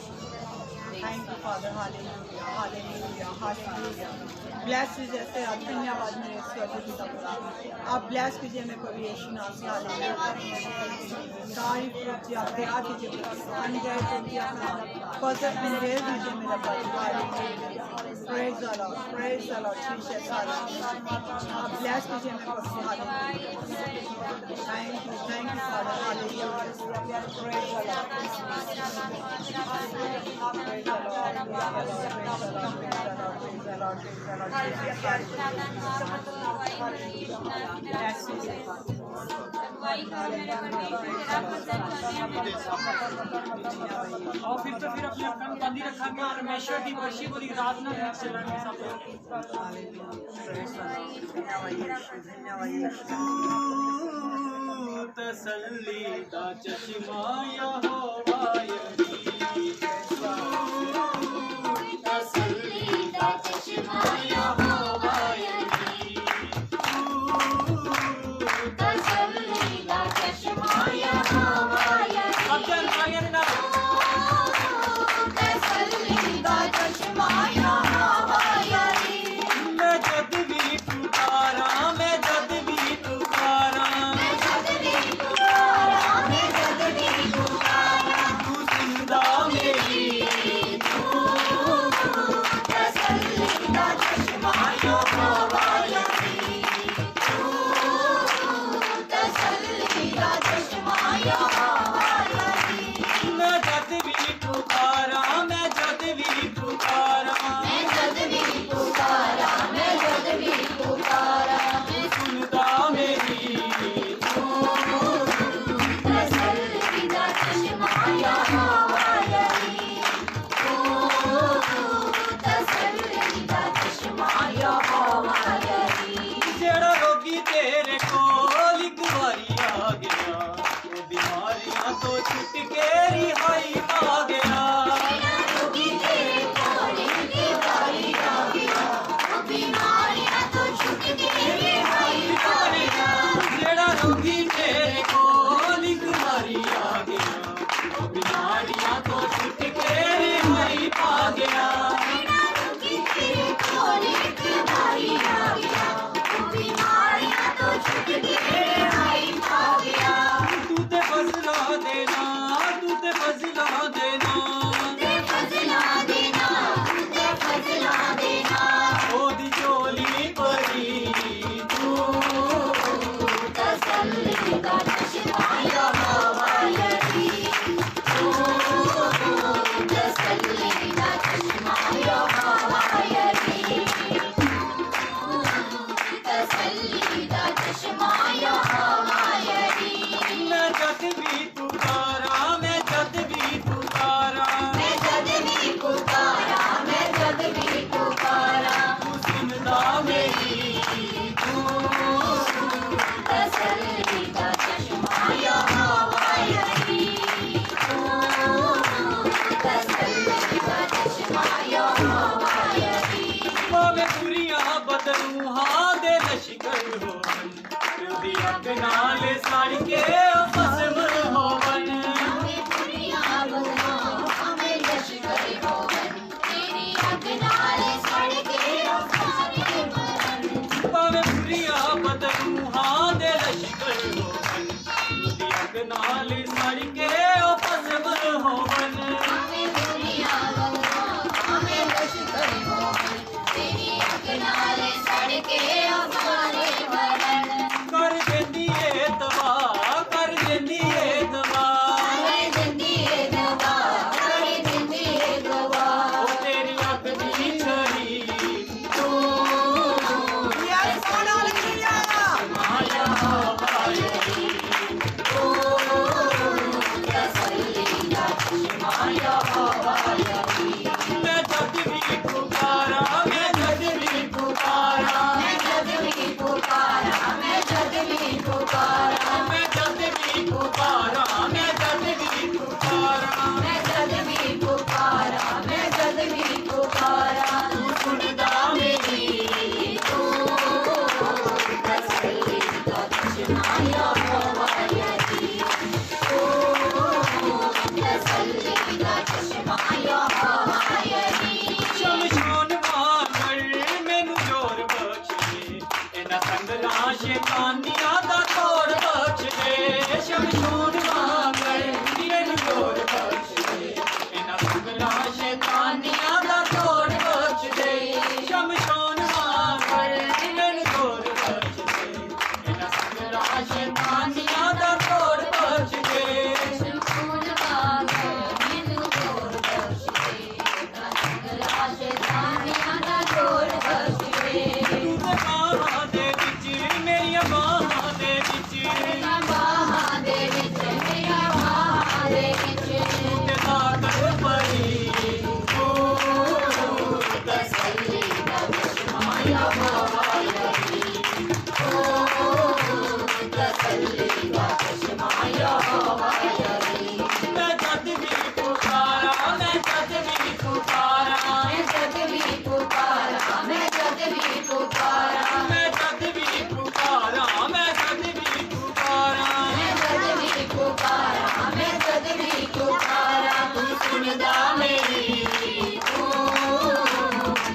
Thank you, Father. Hallelujah. Hallelujah. Hallelujah. Bless you जैसे आप धन्यवाद मेरे स्वर्गीय पिता खुदा आप ब्लेस कीजिए मेरे प्रभु यीशु नाम से हालेलुया तारीफ कीजिए आप दया कीजिए अनजाय कीजिए अपना फजल इंगेज कीजिए मेरा प्रभु hallelujah praise the Lord Jesus hallelujah आप ब्लेस कीजिए मेरे प्रभु hallelujah thank you father hallelujah praise the Lord और फिर अपने अपन बंदी रखेंगे परमेश्वर की वर्षी पूरी रात ना चलेंगे सब तसल्ली दा चश्मा यहोवा तसल्ली दा चश्मा यहोवा तसल्ली दा चश्मा यहोवा अब्दुल भाई ने तसल्ली दा चश्मा यहोवा मैं जद भी पुकारा मैं जद भी पुकारा तू जिंदा मेरी तसल्ली दा चश्मा यहोवा तसल्ली दा चश्मा यहोवा मैं जद भी पुकारा मैं जद भी पुकारा मैं जद भी पुकारा मैं जद भी पुकारा तू सुनता मेरी तसल्ली दा चश्मा यहोवा तसल्ली दा चश्मा यहोवा जेड़ा रोगी तेरे कोल एक बारी आ गया वो बीमारियां तो छुट के रिहाई पा गया जेड़ा रोगी तेरे कोल एक बारी आ गया वो बीमारियां तो छुट के रिहाई पा गया जेड़ा रोगी तेरे कोल एक बारी आ गया वो बीमारियां तो छुट के रिहाई पा गया जेड़ा रोगी तेरे कोल एक बारी आ गया वो बीमारियां तो छुट के रिहाई पा गया तू ते फजला देना तू ते फजला देना ते फजला देना ते फजला देना ओदी झोली भरी तू तसल्ली दा चश्मा यहोवा तू तसल्ली दा चश्मा यहोवा तसल्ली दा चश्मा यहोवा मैं जद भी पुकारा मैं जद भी पुकारा मैं जद भी पुकारा मैं जद भी पुकारा तू सुनता मेरी तू तसल्ली दा चश्मा यहोवा तू तसल्ली दा चश्मा यहोवा भावे बुरियां बदरूहां दे लश्कर होवन तेरी अग नाल सड़ के भस्म होवन भावे बुरियां बदरूहां दे लश्कर होवन तेरी अग नाल सड़ के सारे मरन भावे बुरियां बदरूहां दे लश्कर होवन तेरी अग नाल सड़ के भस्म होवन भावे बुरियां बदरूहां दे लश्कर होवन तेरी अग नाल सड़ के सारे मरन कर देंदी ए दवा कर देंदी ए दवा कर देंदी ए दवा कर देंदी ए दवा ओ तेरी अग दी छड़ी तू यस हालेलुया माया हवाई तू तसल्ली दा चश्मा यहोवा मैं जद भी पुकारा मैं जद भी पुकारा मैं जद भी पुकारा मैं जद भी पुकारा मैं जद भी पुकारा मैं जद भी पुकारा मैं जद भी पुकारा मैं जद भी पुकारा तू सुनता मेरी तू तसल्ली दा चश्मा यहोवा तू तसल्ली दा चश्मा शैतानियां दा तोड़ बख्श दे शमशान वांगर मैनू तोड़ बख्श दे इन्हां संगरा शैतानियां दा तोड़ बख्श दे शमशान वांगर मैनू तोड़ बख्श दे इन्हां संगरा शैतानियां दा तोड़ बख्श दे तू ते बाहां दे विच मेरियां बाहां दे विच मेरियां बाहां दे विच मेरियां बाहां दे विच ते ताकत परी तसल्ली दा चश्मा या हवायरी तसल्ली दा चश्मा या हवायरी मैं जद भी पुकारा मैं जद भी पुकारा मैं जद भी पुकारा मैं जद भी पुकारा मैं जद भी पुकारा मैं जद भी पुकारा मैं जद भी पुकारा मैं जद भी पुकारा तू सुनदा मेरी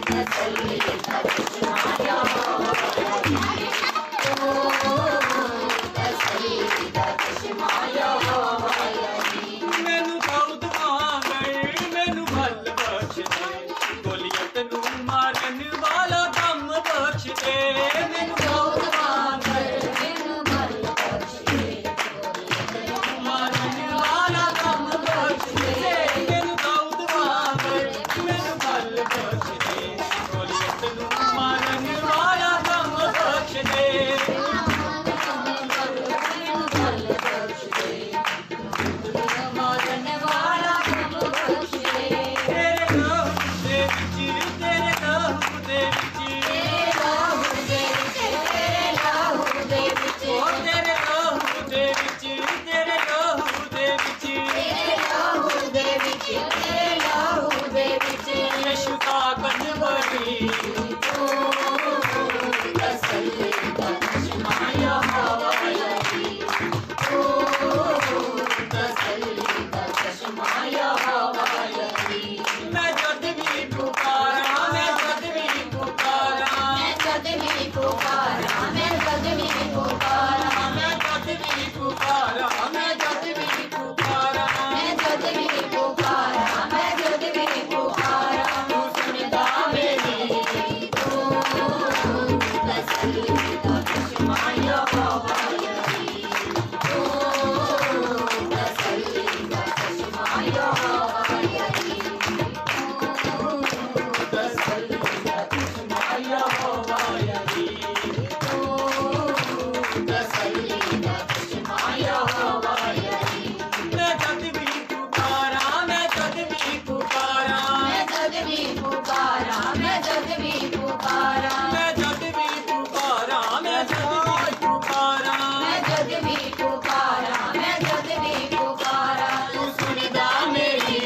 तसल्ली दा चश्मा या हवायरी तसल्ली दा चश्मा या हवायरी मैनू दाऊद वांगर मैनू भल बख्श दे गोलियत नू मारन वाला दम बख्श दे मैनू दाऊद वांगर मैनू भल बख्श दे मारन वाला दम बख्श दे मैनू दाऊद वांगर मैनू भल बख्श दे गोलियत नू मारन वाला दम बख्श दे मारन वाला दम बख्श दे तेरे लहू दे विच तेरे लहू दे विच तेरे लहू दे विच तेरे लहू दे विच ओ तेरे लहू दे विच तेरे लहू दे विच तेरे लहू दे विच तेरे लहू दे विच यीशु ताकत बड़ी तसल्ली दा चश्मा या हवायरी तसल्ली दा चश्मा या हवायरी मैं जद भी पुकारा मैं जद भी पुकारा मैं जद भी पुकारा मैं जद भी पुकारा मैं जद भी पुकारा मैं जद भी पुकारा मैं जद भी पुकारा मैं जद भी पुकारा तू सुनदा मेरी तसल्ली दा चश्मा या हवायरी तसल्ली दा चश्मा या हवायरी तसल्ली दा चश्मा या हवायरी तसल्ली दा चश्मा या हवायरी मैं जद भी पुकारा मैं जद भी पुकारा मैं जद भी पुकारा मैं जद भी पुकारा मैं जद भी पुकारा मैं जद भी पुकारा मैं जद भी पुकारा मैं जद भी पुकारा तू सुनदा मेरी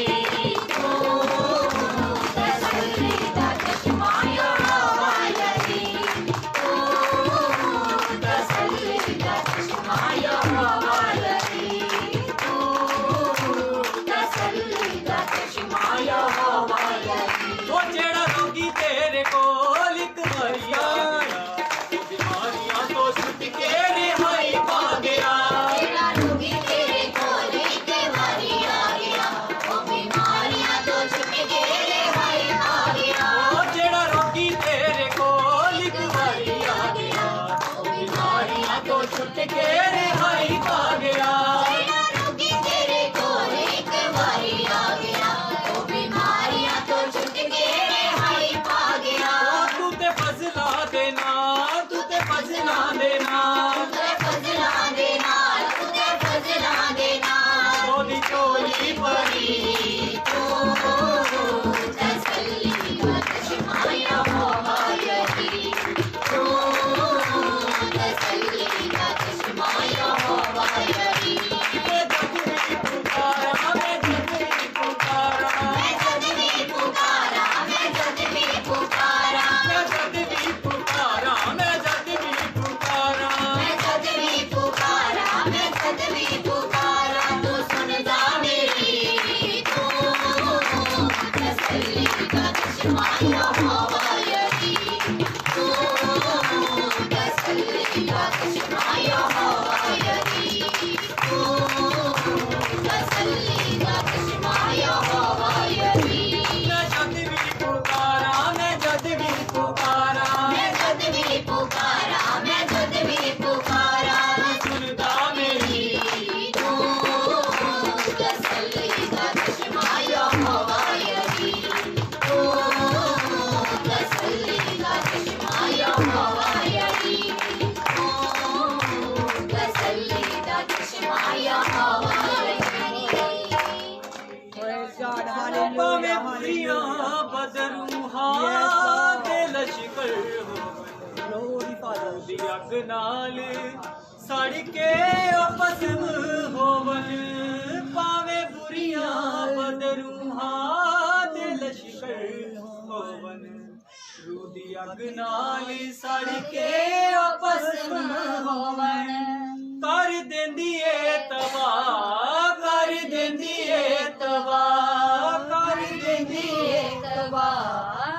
तसल्ली दा चश्मा या हवायरी तसल्ली दा चश्मा या हवायरी तसल्ली दा चश्मा या हवायरी वो जेड़ा रोगी तेरे कोल एक बारी आ गया वो बीमारियां तो छुट के रिहाई पा गया तेरा रोगी तेरे कोल एक बारी आ गया वो बीमारियां तो छुट के रिहाई पा गया वो जेड़ा रोगी तेरे कोल एक बारी आ गया वो बीमारियां तो छुट के रिहाई पा गया तेरा रोगी तेरे कोल एक बारी आ गया वो बीमारियां तो छुट के रिहाई पा गया तू ते फजला देना तू ते फजला देना तुझे फजला देना तुझे फजला देना ओदी चोली परी तसल्ली दा चश्मा या हवायरी तसल्ली दा चश्मा या हवायरी मैं जद भी पुकारा मैं जद भी पुकारा मैं जद भी पुकारा मैं जद भी पुकारा मैं जद भी पुकारा मैं जद भी पुकारा मैं जद भी पुकारा मैं जद भी पुकारा तू सुनदा मेरी तसल्ली दा चश्मा या हवायरी तसल्ली दा चश्मा या हवायरी तसल्ली दा चश्मा या हवायरी पावे बुरियां बदरूहा दे लश्कर Glory, Father. दी अग नाल सड़ के भस्म होवन पावे बुरियां बदरूहा दे लश्कर होवन रूदी अग नाल सड़ के भस्म होवन कर देंदी ए तबाह कर देंदी ए तबाह कर देंदी ए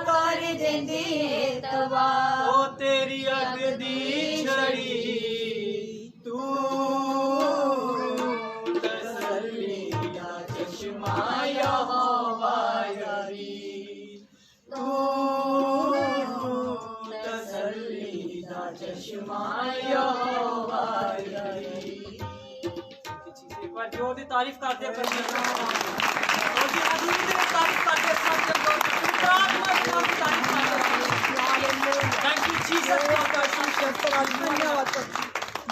कर देंदी तबाह ओ तेरी अग दी छड़ी तू तसल्ली दा चश्मा यहोवा यारी तू तसल्ली दा चश्मा यहोवा यारी एक बार जोर दी तारीफ कर दिया करिए और जी आदमी की तारीफ कर दिया सब जन गौर करते तारीफ कर थैंक यू जीसस धन्यवाद।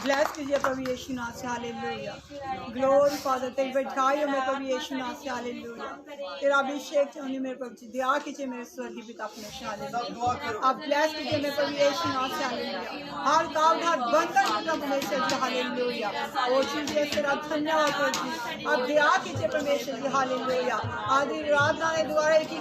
ब्लेस कीजिए प्रभु यीशु नाम से हालेलुया। ग्लोरी फादर तेरी बैठाइयों में प्रभु यीशु नाम से हालेलुया। तेरा अभिषेक चाहिए मेरे प्रभु जी दया कीजिए मेरे स्वर्गीय पिता अपने से हालेलुया। आप ब्लेस कीजिए मेरे प्रभु यीशु नाम से हालेलुया। हर काम हर बंधन टूटा परमेश्वर जी हालेलुया। ओ चीजें तेरा धन्यवाद प्रभु जी। आप दया कीजिए परमेश्वर जी हालेलुया। आदि आराधना के द्वारा एक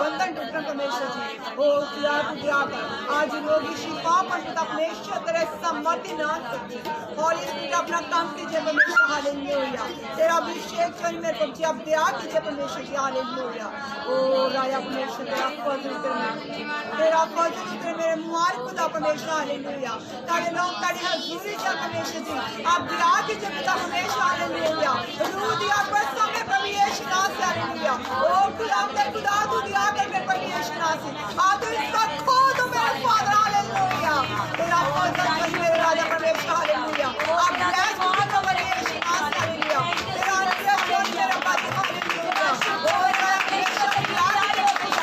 बंधन टूटना परमेश्वर जी ओ खुदा को दया कर आज रोगी शिफा पर पिता परमेश्वर तेरे सम्मति ना हॉली स्पिरिट अपना काम कीजिए परमेश्वर हालेलुया। तेरा अभिषेक चाहिए मेरे प्रभु जी आप दया कीजिए परमेश्वर जी हालेलुया। ओ राजा परमेश्वर तेरा फजल उतरे मेरे मुहार खुदा परमेश्वर हालेलुया। ताकि लोग तारी हजूरी जा परमेश्वर जी आप दया कीजिए पिता परमेश्वर हालेलुया। रूह दिया पर समय प्रभु यीशु नाम से हालेलुया। ओ खुदा मेरे खुदा तू दया कर मेरे प्रभु यीशु नाम से आज इसका खो दो मेरे फादर हालेलुया। तेरा फजल चाहिए मेरे राजा परमेश्वर हालेलुया। आप ब्लेस कीजिए प्रभु यीशु नाम से हालेलुया। तेरा अनुग्रह जोड़ मेरा बाती हालेलुया। ओ राजा परमेश्वर दया कीजिए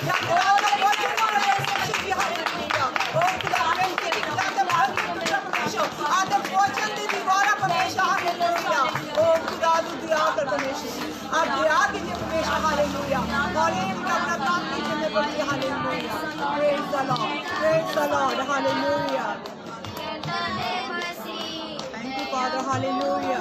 या खुदा का वचन परमेश्वर जी हालेलुया। ओ खुदा परमेश्वर की खुदा का परमेश्वर आदम वचन दी दीवार परमेश्वर हालेलुया। ओ खुदा तू दया कर परमेश्वर आप दया कीजिए परमेश्वर हालेलुया। हालेलुया अपना काम कीजिए मेरे प्रभु hallelujah. Praise the Lord hallelujah. Thank you father hallelujah.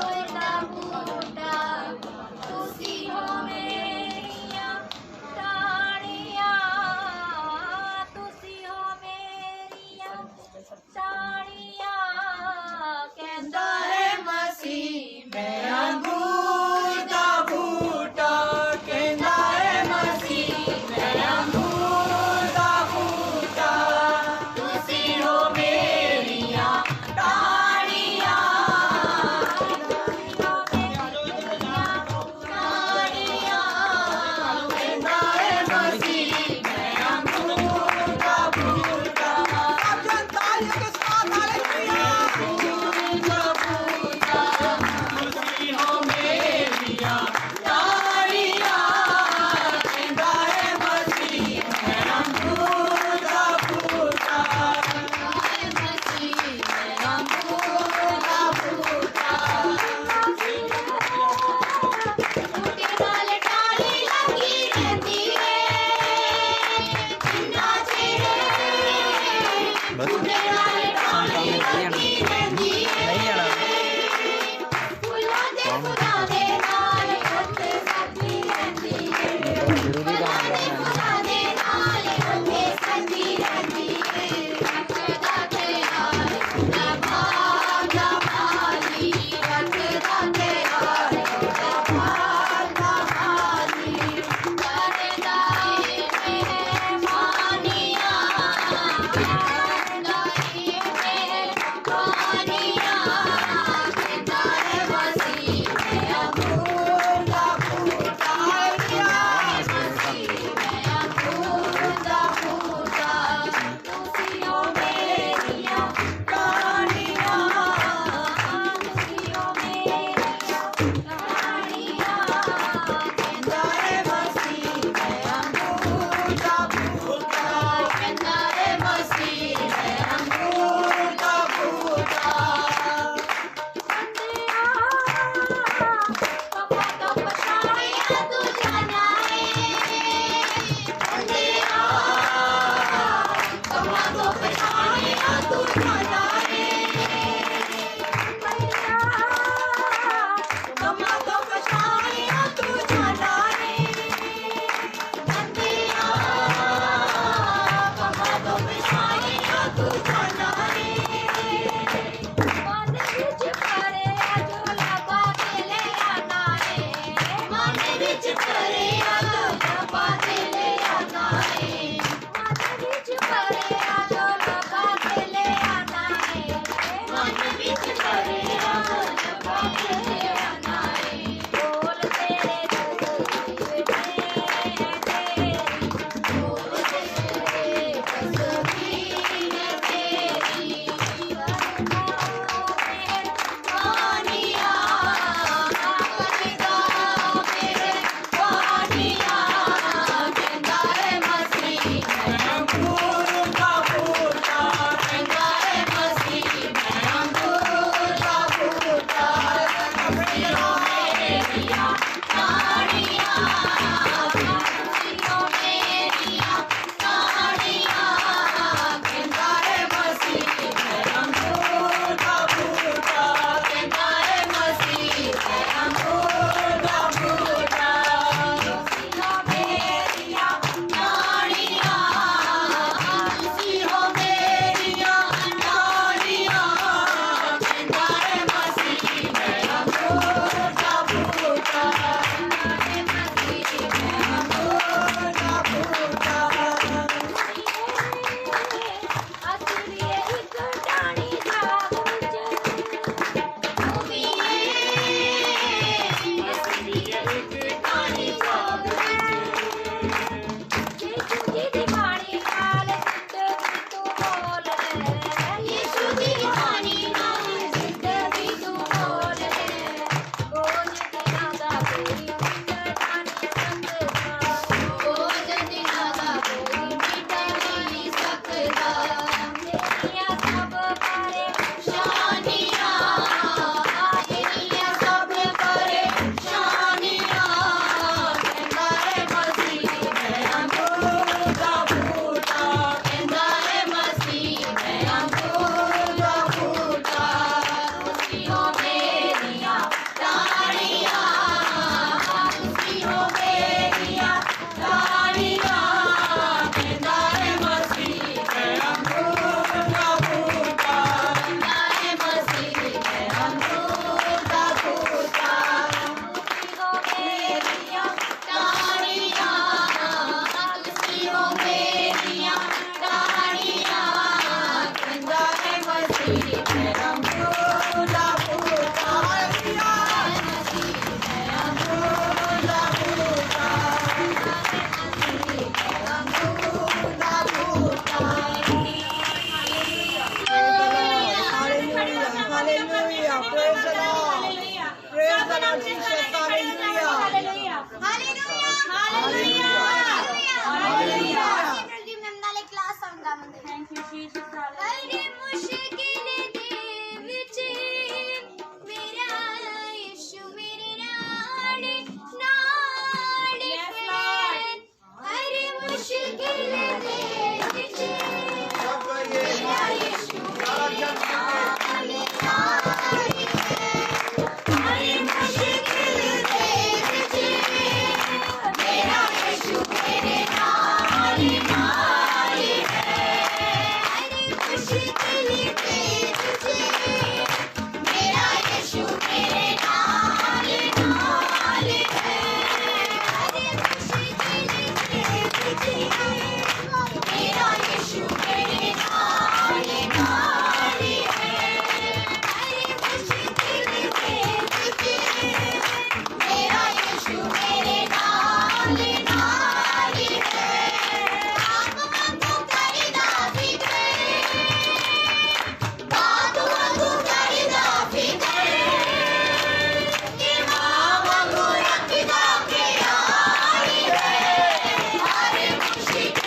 Thank you शीश हरे मुश्किल दे विच मेरा यीशु मेरे नाल नाल हरे मुश्किल दे विच मेरा यीशु मेरे नाल नाल हरे मुश्किल दे विच मेरा यीशु मेरे नाल नाल हरे मुश्किल दे विच मेरा यीशु मेरे नाल नाल हरे मुश्किल दे विच मेरा यीशु मेरे नाल नाल हरे मुश्किल दे विच मेरा यीशु मेरे नाल नाल आप वांगू करदा फिकर बात वांगू करदा फिकर कि मां वांगू रखदा प्यार हरे मुश्किल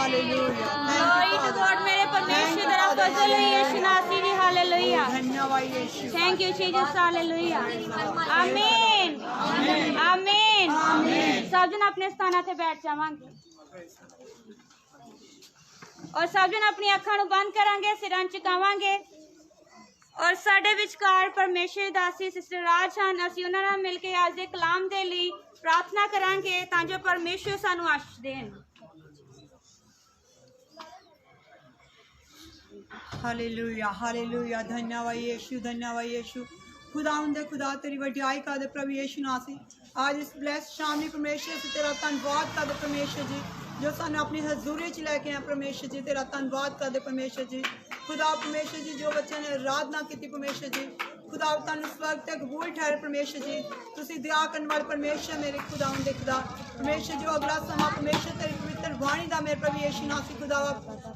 हालेलुया। Glory to God, मेरे परमेश्वर तेरा फजल है यीशु नासी दी हालेलुया। धन्यवाद यीशु। Thank you Jesus, hallelujah. आमीन आमीन। सब जन अपने स्थानां ते बैठ जावांगे और सब जन अपनी अखां नूं बंद करांगे, सिरां झुकावांगे और साडे विचकार परमेश्वर दासी सिस्टर राज हन। असीं उन्हां नाल मिल के अज दे कलाम दे लई प्रार्थना करांगे तां जो परमेश्वर सानूं आशीष देन। Hallelujah hallelujah. धन्यवाद यीशु, धन्यवाद यीशु। खुदावंद खुदा तेरी वड्याई का दे प्रभु यीशु नासी। आज इस ब्लेस शाम परमेश्वर से तेरा धन्यवाद का दे परमेश्वर जी, जो सानू अपनी हजूरी च लैके आए परमेश्वर जी। तेरा धन्यवाद कर दे परमेश्वर जी। खुदा परमेश्वर जी जो बच्चे ने आराधना की परमेश्वर जी, खुदा तुम स्वर्ग तक कबूल ठहरे परमेश्वर जी। तुसी दया करने वाले परमेश्वर मेरे खुदावंद खुदा परमेश्वर जो अगला समा परमेश्वर तेरी पवित्र वाणी दा मेरे प्रभु यीशु नासी खुदा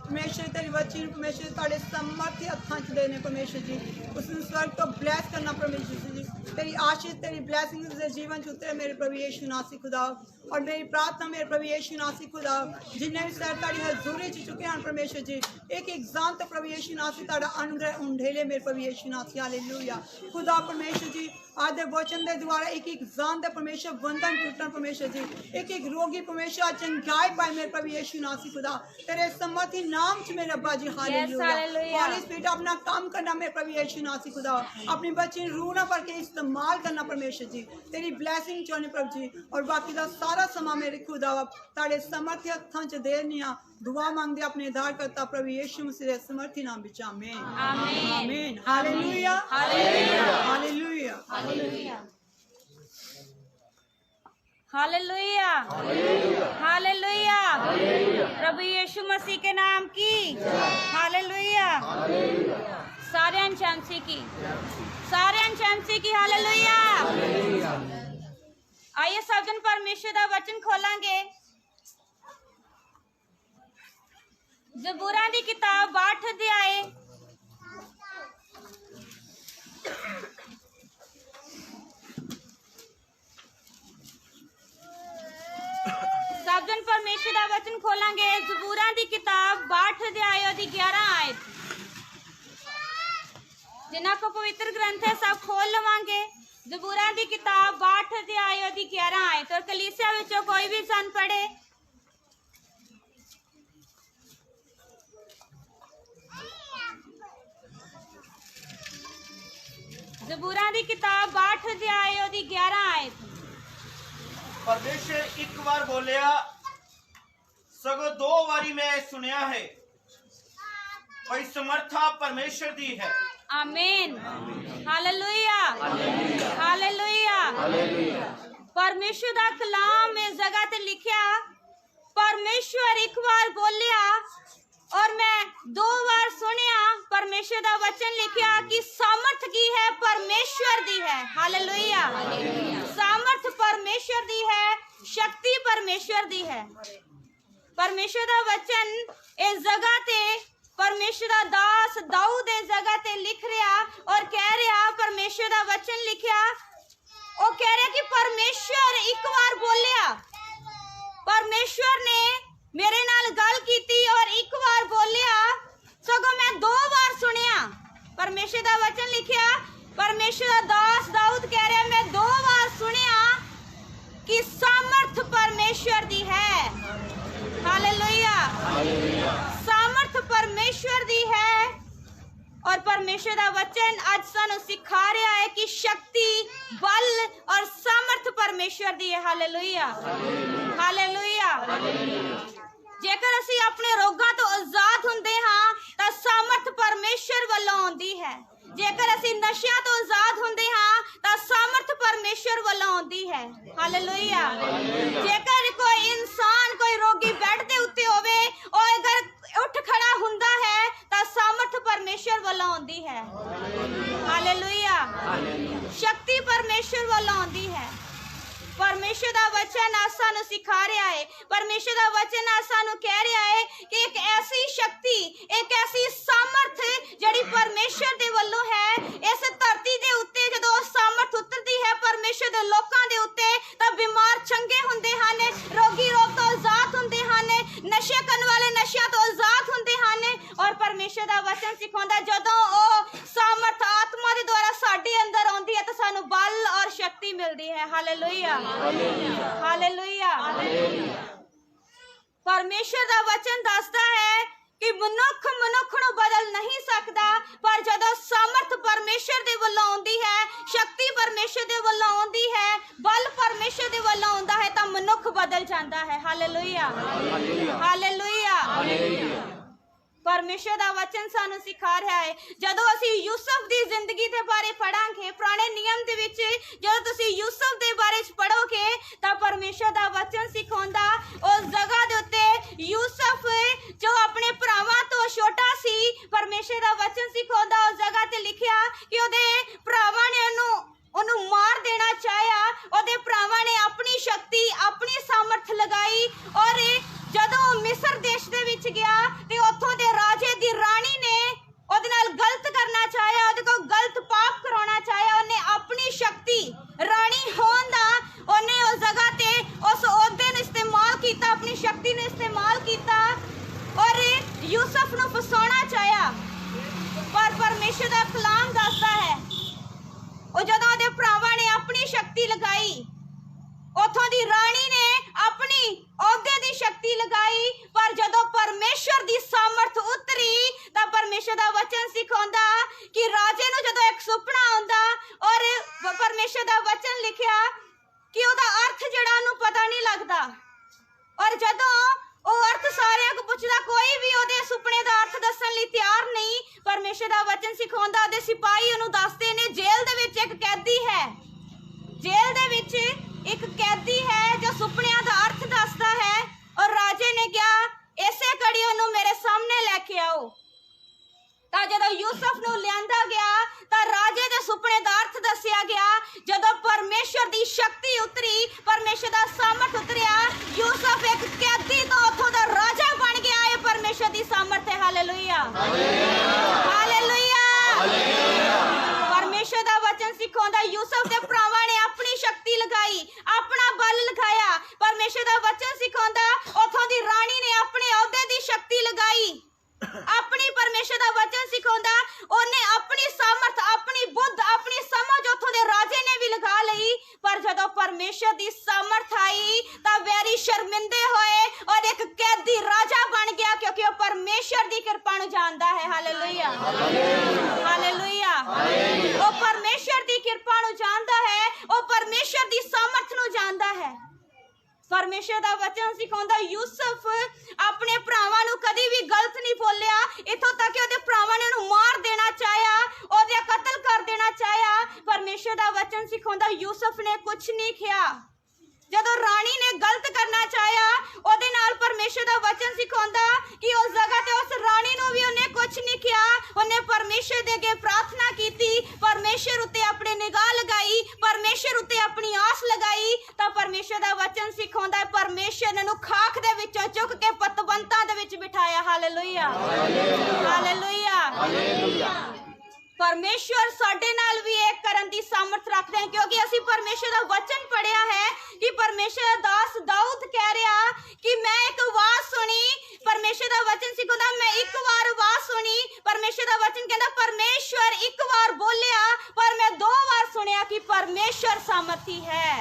परमेश्वर तेरी वचन परमेश्वर तुहाडे समर्थी हत्थां च देने परमेश्वर जी। उसने स्वर्ग तो ब्लैस करना परमेश्वर जी। तेरी आशीष तेरी ब्लैसिंग उसके जीवन च उतरे मेरे प्रभु यीशु नासी खुदा। और मेरी प्रार्थना मेरे प्रभु यीशु नासी खुदा जिन्हें भी सर ताड़ी हजूरी च चुके हैं परमेश्वर जी, एक एग्जाम तो प्रभु यीशु नासी ताड़ा अनुग्रह उंडेले मेरे प्रभु यीशु नासी। हालेलुया। खुदा परमेश्वर जी आधे वचन दे द्वारा एक एग्जाम दे परमेश्वर बंधन टूटन परमेश्वर जी। एक रोगी परमेश्वर चंगाई पाए मेरे प्रभु यीशु नासी खुदा तेरे समर्थी नाम च मेरे अब्बा जी। हालेलुया। होली स्पिरिट अपना काम करना मेरे प्रभु यीशु नासी खुदा, अपनी बच्ची रूह ना भर के इस्तेमाल करना परमेश्वर जी। तेरी ब्लेसिंग चाहने प्रभु जी और बाकी दा सारा समा मेरे खुदा ताड़े समर्थी हत्थां च देनिया दुआ मांगदे अपने उद्धार करता प्रभु यीशु मसीह दे समर्थी नाम विच amen amen. Hallelujah hallelujah hallelujah hallelujah hallelujah. प्रभु यीशु मसीह के नाम की हालेलुया। सारे अंशांसी की हालेलुया। आइए सब जन परमेश्वर दा वचन खोलांगे। ज़बूरां दी किताब 8 अध्याय सब जन परमेश्वर दा वचन खोलांगे। ज़बूरां दी किताब 8 अध्याय दी 11 आयत। जिन्हां को पवित्र ग्रंथ है सब खोल लवांगे। ज़बूरां दी किताब 8 अध्याय दी 11 आयत और कलीसिया विचों कोई भी सन पढ़े। ज़बूरां दी किताब 8 अध्याय दी 11 आयत। परमेश्वर एक बार बोलिया सगो 2 बारी मैं सुनिया है भाई समर्था परमेश्वर दी है। आमीन हालेलुया हालेलुया। परमेश्वर दा कलाम इस जगह ते लिखिया। परमेश्वर एक बार बोलिया और मैं 2 बार सुनिया। परमेश्वर दा वचन लिखिया कि सामर्थ की है परमेश्वर दी है। हालेलुया। सामर्थ परमेश्वर दी है, शक्ति परमेश्वर दी है। परमेश्वर दा वचन इस जगह ते परमेश्वर दा दास दाऊद इस जगह ते लिख रहा और कह रहा। परमेश्वर दा वचन लिखिया वो कह रहा कि परमेश्वर एक बार बोलिया। परमेश्वर ने मेरे नाल गल कीती और एक बार बोलिया सगों मैं 2 बार सुनिया। परमेश्वर दा वचन लिखिया। परमेश्वर दा दास दाऊद कह रहा मैं 2 बार सुनिया कि सामर्थ परमेश्वर दी है। हालेलुया। सामर्थ परमेश्वर दी है और परमेश्वर दा वचन आज सानू सिखा रहा है कि शक्ति बल और सामर्थ परमेश्वर दी है। Hallelujah hallelujah. जेकर असी अपने रोगां तो आजाद हुंदे हां तां सामर्थ परमेश्वर वालों आउंदी है। जेकर असी नशियां तो आजाद हुंदे हां तां सामर्थ परमेश्वर वालों आउंदी है। हालेलुया। जेकर कोई इंसान कोई रोगी बेड दे उत्ते होवे और अगर उठ खड़ा हुंदा है तां सामर्थ परमेश्वर वालों आउंदी है। हालेलुया। शक्ति परमेश्वर वालों आउंदी है। परमेश्वर दा वचन सानू सिखा रहा है। परमेश्वर दा वचन सानू कह रहा है कि एक ऐसी शक्ति एक ऐसी सामर्थ जड़ी परमेश्वर दे वल्लों है इस धरती दे उत्ते जदों सामर्थ उतरदी है परमेश्वर दे लोकां दे उत्ते तां बीमार चंगे हुंदे हन, रोगी रोग तो आजाद हुंदे हन, नशे करन वाले परमेश्वर दा वचन सिखाਉਂਦਾ ਜਦੋਂ ਉਹ ਸਾਮਰਥ ਆਤਮਾ ਦੇ ਦੁਆਰਾ ਸਾਡੇ ਅੰਦਰ ਆਉਂਦੀ ਹੈ ਤਾਂ ਸਾਨੂੰ ਬਲ ਔਰ ਸ਼ਕਤੀ ਮਿਲਦੀ ਹੈ। Hallelujah hallelujah. परमेश्वर दा वचन दसदा है कि मनुख ਨੂੰ बदल नहीं सकता, पर जदों सामर्थ परमेश्वर दे वल्लों आउंदी है, शक्ति परमेश्वर दे वल्लों आउंदी है, बल परमेश्वर दे वल्लों आउंदा है तां मनुख बदल जांदा है। Hallelujah hallelujah. परमेश्वर दा वचन सानू सिखा रहा है। जदों असी यूसुफ दी जिंदगी दे बारे पढ़ांगे, पुराने नियम दे विच जदों तुसी यूसुफ दे बारे च पढ़ोगे तां परमेश्वर दा वचन सिखाउंदा उस जगह दे उत्ते यूसुफ जो अपने भरावां तो छोटा सी, परमेश्वर दा वचन सिखाउंदा उस जगह ते लिखिया कि ओदे भरावां ने ओनू मार देना चाहया। ओदे भरावां ने अपनी शक्ति अपनी सामर्थ लगाई और जदों मिस्र देश दे विच गया ते उत्थों दे राजे दी रानी ने ओदे नाल गलत करना चाहया, ओदे कोल गलत पाप कराउणा चाहया। ओने अपनी शक्ति रानी होण दा ओने उस जगह ते उस ओहदे नूं इस्तेमाल कीता, अपनी शक्ति नूं इस्तेमाल कीता और यूसुफ नूं फसाउणा चाहया। पर परमेश्वर दा कलाम दसदा है ओ जदों ओहदे भरावां ने अपनी शक्ति लगाई, उथों दी रानी ने अपनी ओहदे दी शक्ति लगाई, पर जदों परमेश्वर दी सामर्थ उतरी तां परमेश्वर दा वचन सिखाउंदा कि राजे नूं जदों एक सुपना आउंदा और परमेश्वर दा वचन लिखिया कि ओहदा अर्थ जिहड़ा ओहनूं पता नहीं लगदा, और जदों ਉਹ अर्थ सारे को पुछदा कोई भी ओहदे सुपने दा अर्थ दस्सण लई तैयार नहीं। परमेश्वर दा वचन सिखाउंदा ओहदे सिपाही ओहनूं दसदे ने जेल दे विच एक कैदी है, जेल दे विच एक कैदी है जो सुपनियां दा अर्थ दसदा है, और राजे ने कहा इसे घड़ी ओहनूं मेरे सामने लेके आओ। तां जदों यूसुफ नूं लिआंदा गया तां राजे दे सुपने दा अर्थ दस्सिया गया। जदों परमेश्वर दी शक्ति उतरी, परमेश्वर दा सामर्थ उतरिया, यूसुफ एक कैदी तो उथों दा राजा बन गया। ये परमेश्वर दी सामर्थ है। Hallelujah hallelujah. परमेश्वर दा वचन सिखाउंदा यूसुफ दे भरावां ने अपनी शक्ति लगाई, अपना बल लगाया। परमेश्वर दा वचन सिखाउंदा उथों दी रानी ने अपने ओहदे दी शक्ति लगाई, अपनी परमेश्वर दा वचन सिखाउंदा ओने अपनी सामर्थ अपनी बुद्ध अपनी समझ उथों दे राजे ने भी लगा लई। पर जदों परमेश्वर दी सामर्थ आई तां वैरी शर्मिंदे होए और एक कैदी राजा बन गया, क्योंकि वो परमेश्वर दी कृपा नूं जानदा है। Hallelujah hallelujah. वो परमेश्वर दी कृपा नूं जानदा है, वो परमेश्वर दी सामर्थ नूं जानदा है। परमेश्वर दा वचन सिखाउंदा यूसुफ अपने भरावां नूं कदी भी गलत नहीं बोलिया, इथों तक कि ओहदे भरावां ने ओहनूं मार देना चाहया, ओहदा कत्ल कर देना चाहया। परमेश्वर दा वचन सिखाउंदा यूसुफ ने कुछ नहीं किया। जदों रानी ने गलत करना चाहया ओहदे नाल परमेश्वर दा वचन सिखाउंदा कि उस जगह ते उस रानी नूं भी उन्हें कुछ नहीं किया। उन्हें परमेश्वर दे अगे प्रार्थना कीती, परमेश्वर उत्ते अपनी निगाह लगाई, परमेश्वर उत्ते अपनी आस लगाई। तां परमेश्वर दा वचन सिखाउंदा परमेश्वर ने उन्हें खाक दे विचों चुक के पतवंतां दे विच बिठाया। Hallelujah hallelujah. परमेश्वर साडे नाल भी एक करन दी सामर्थ रखदे हैं, क्योंकि असी परमेश्वर दा वचन पढ़िया है कि परमेश्वर दा दास दाऊद कह रहा कि मैं एक आवाज सुनी। परमेश्वर दा वचन सिखाउंदा मैं एक बार आवाज सुनी। परमेश्वर दा वचन कहंदा परमेश्वर एक बार बोलिया पर मैं 2 बार सुनिया कि परमेश्वर सामर्थी है।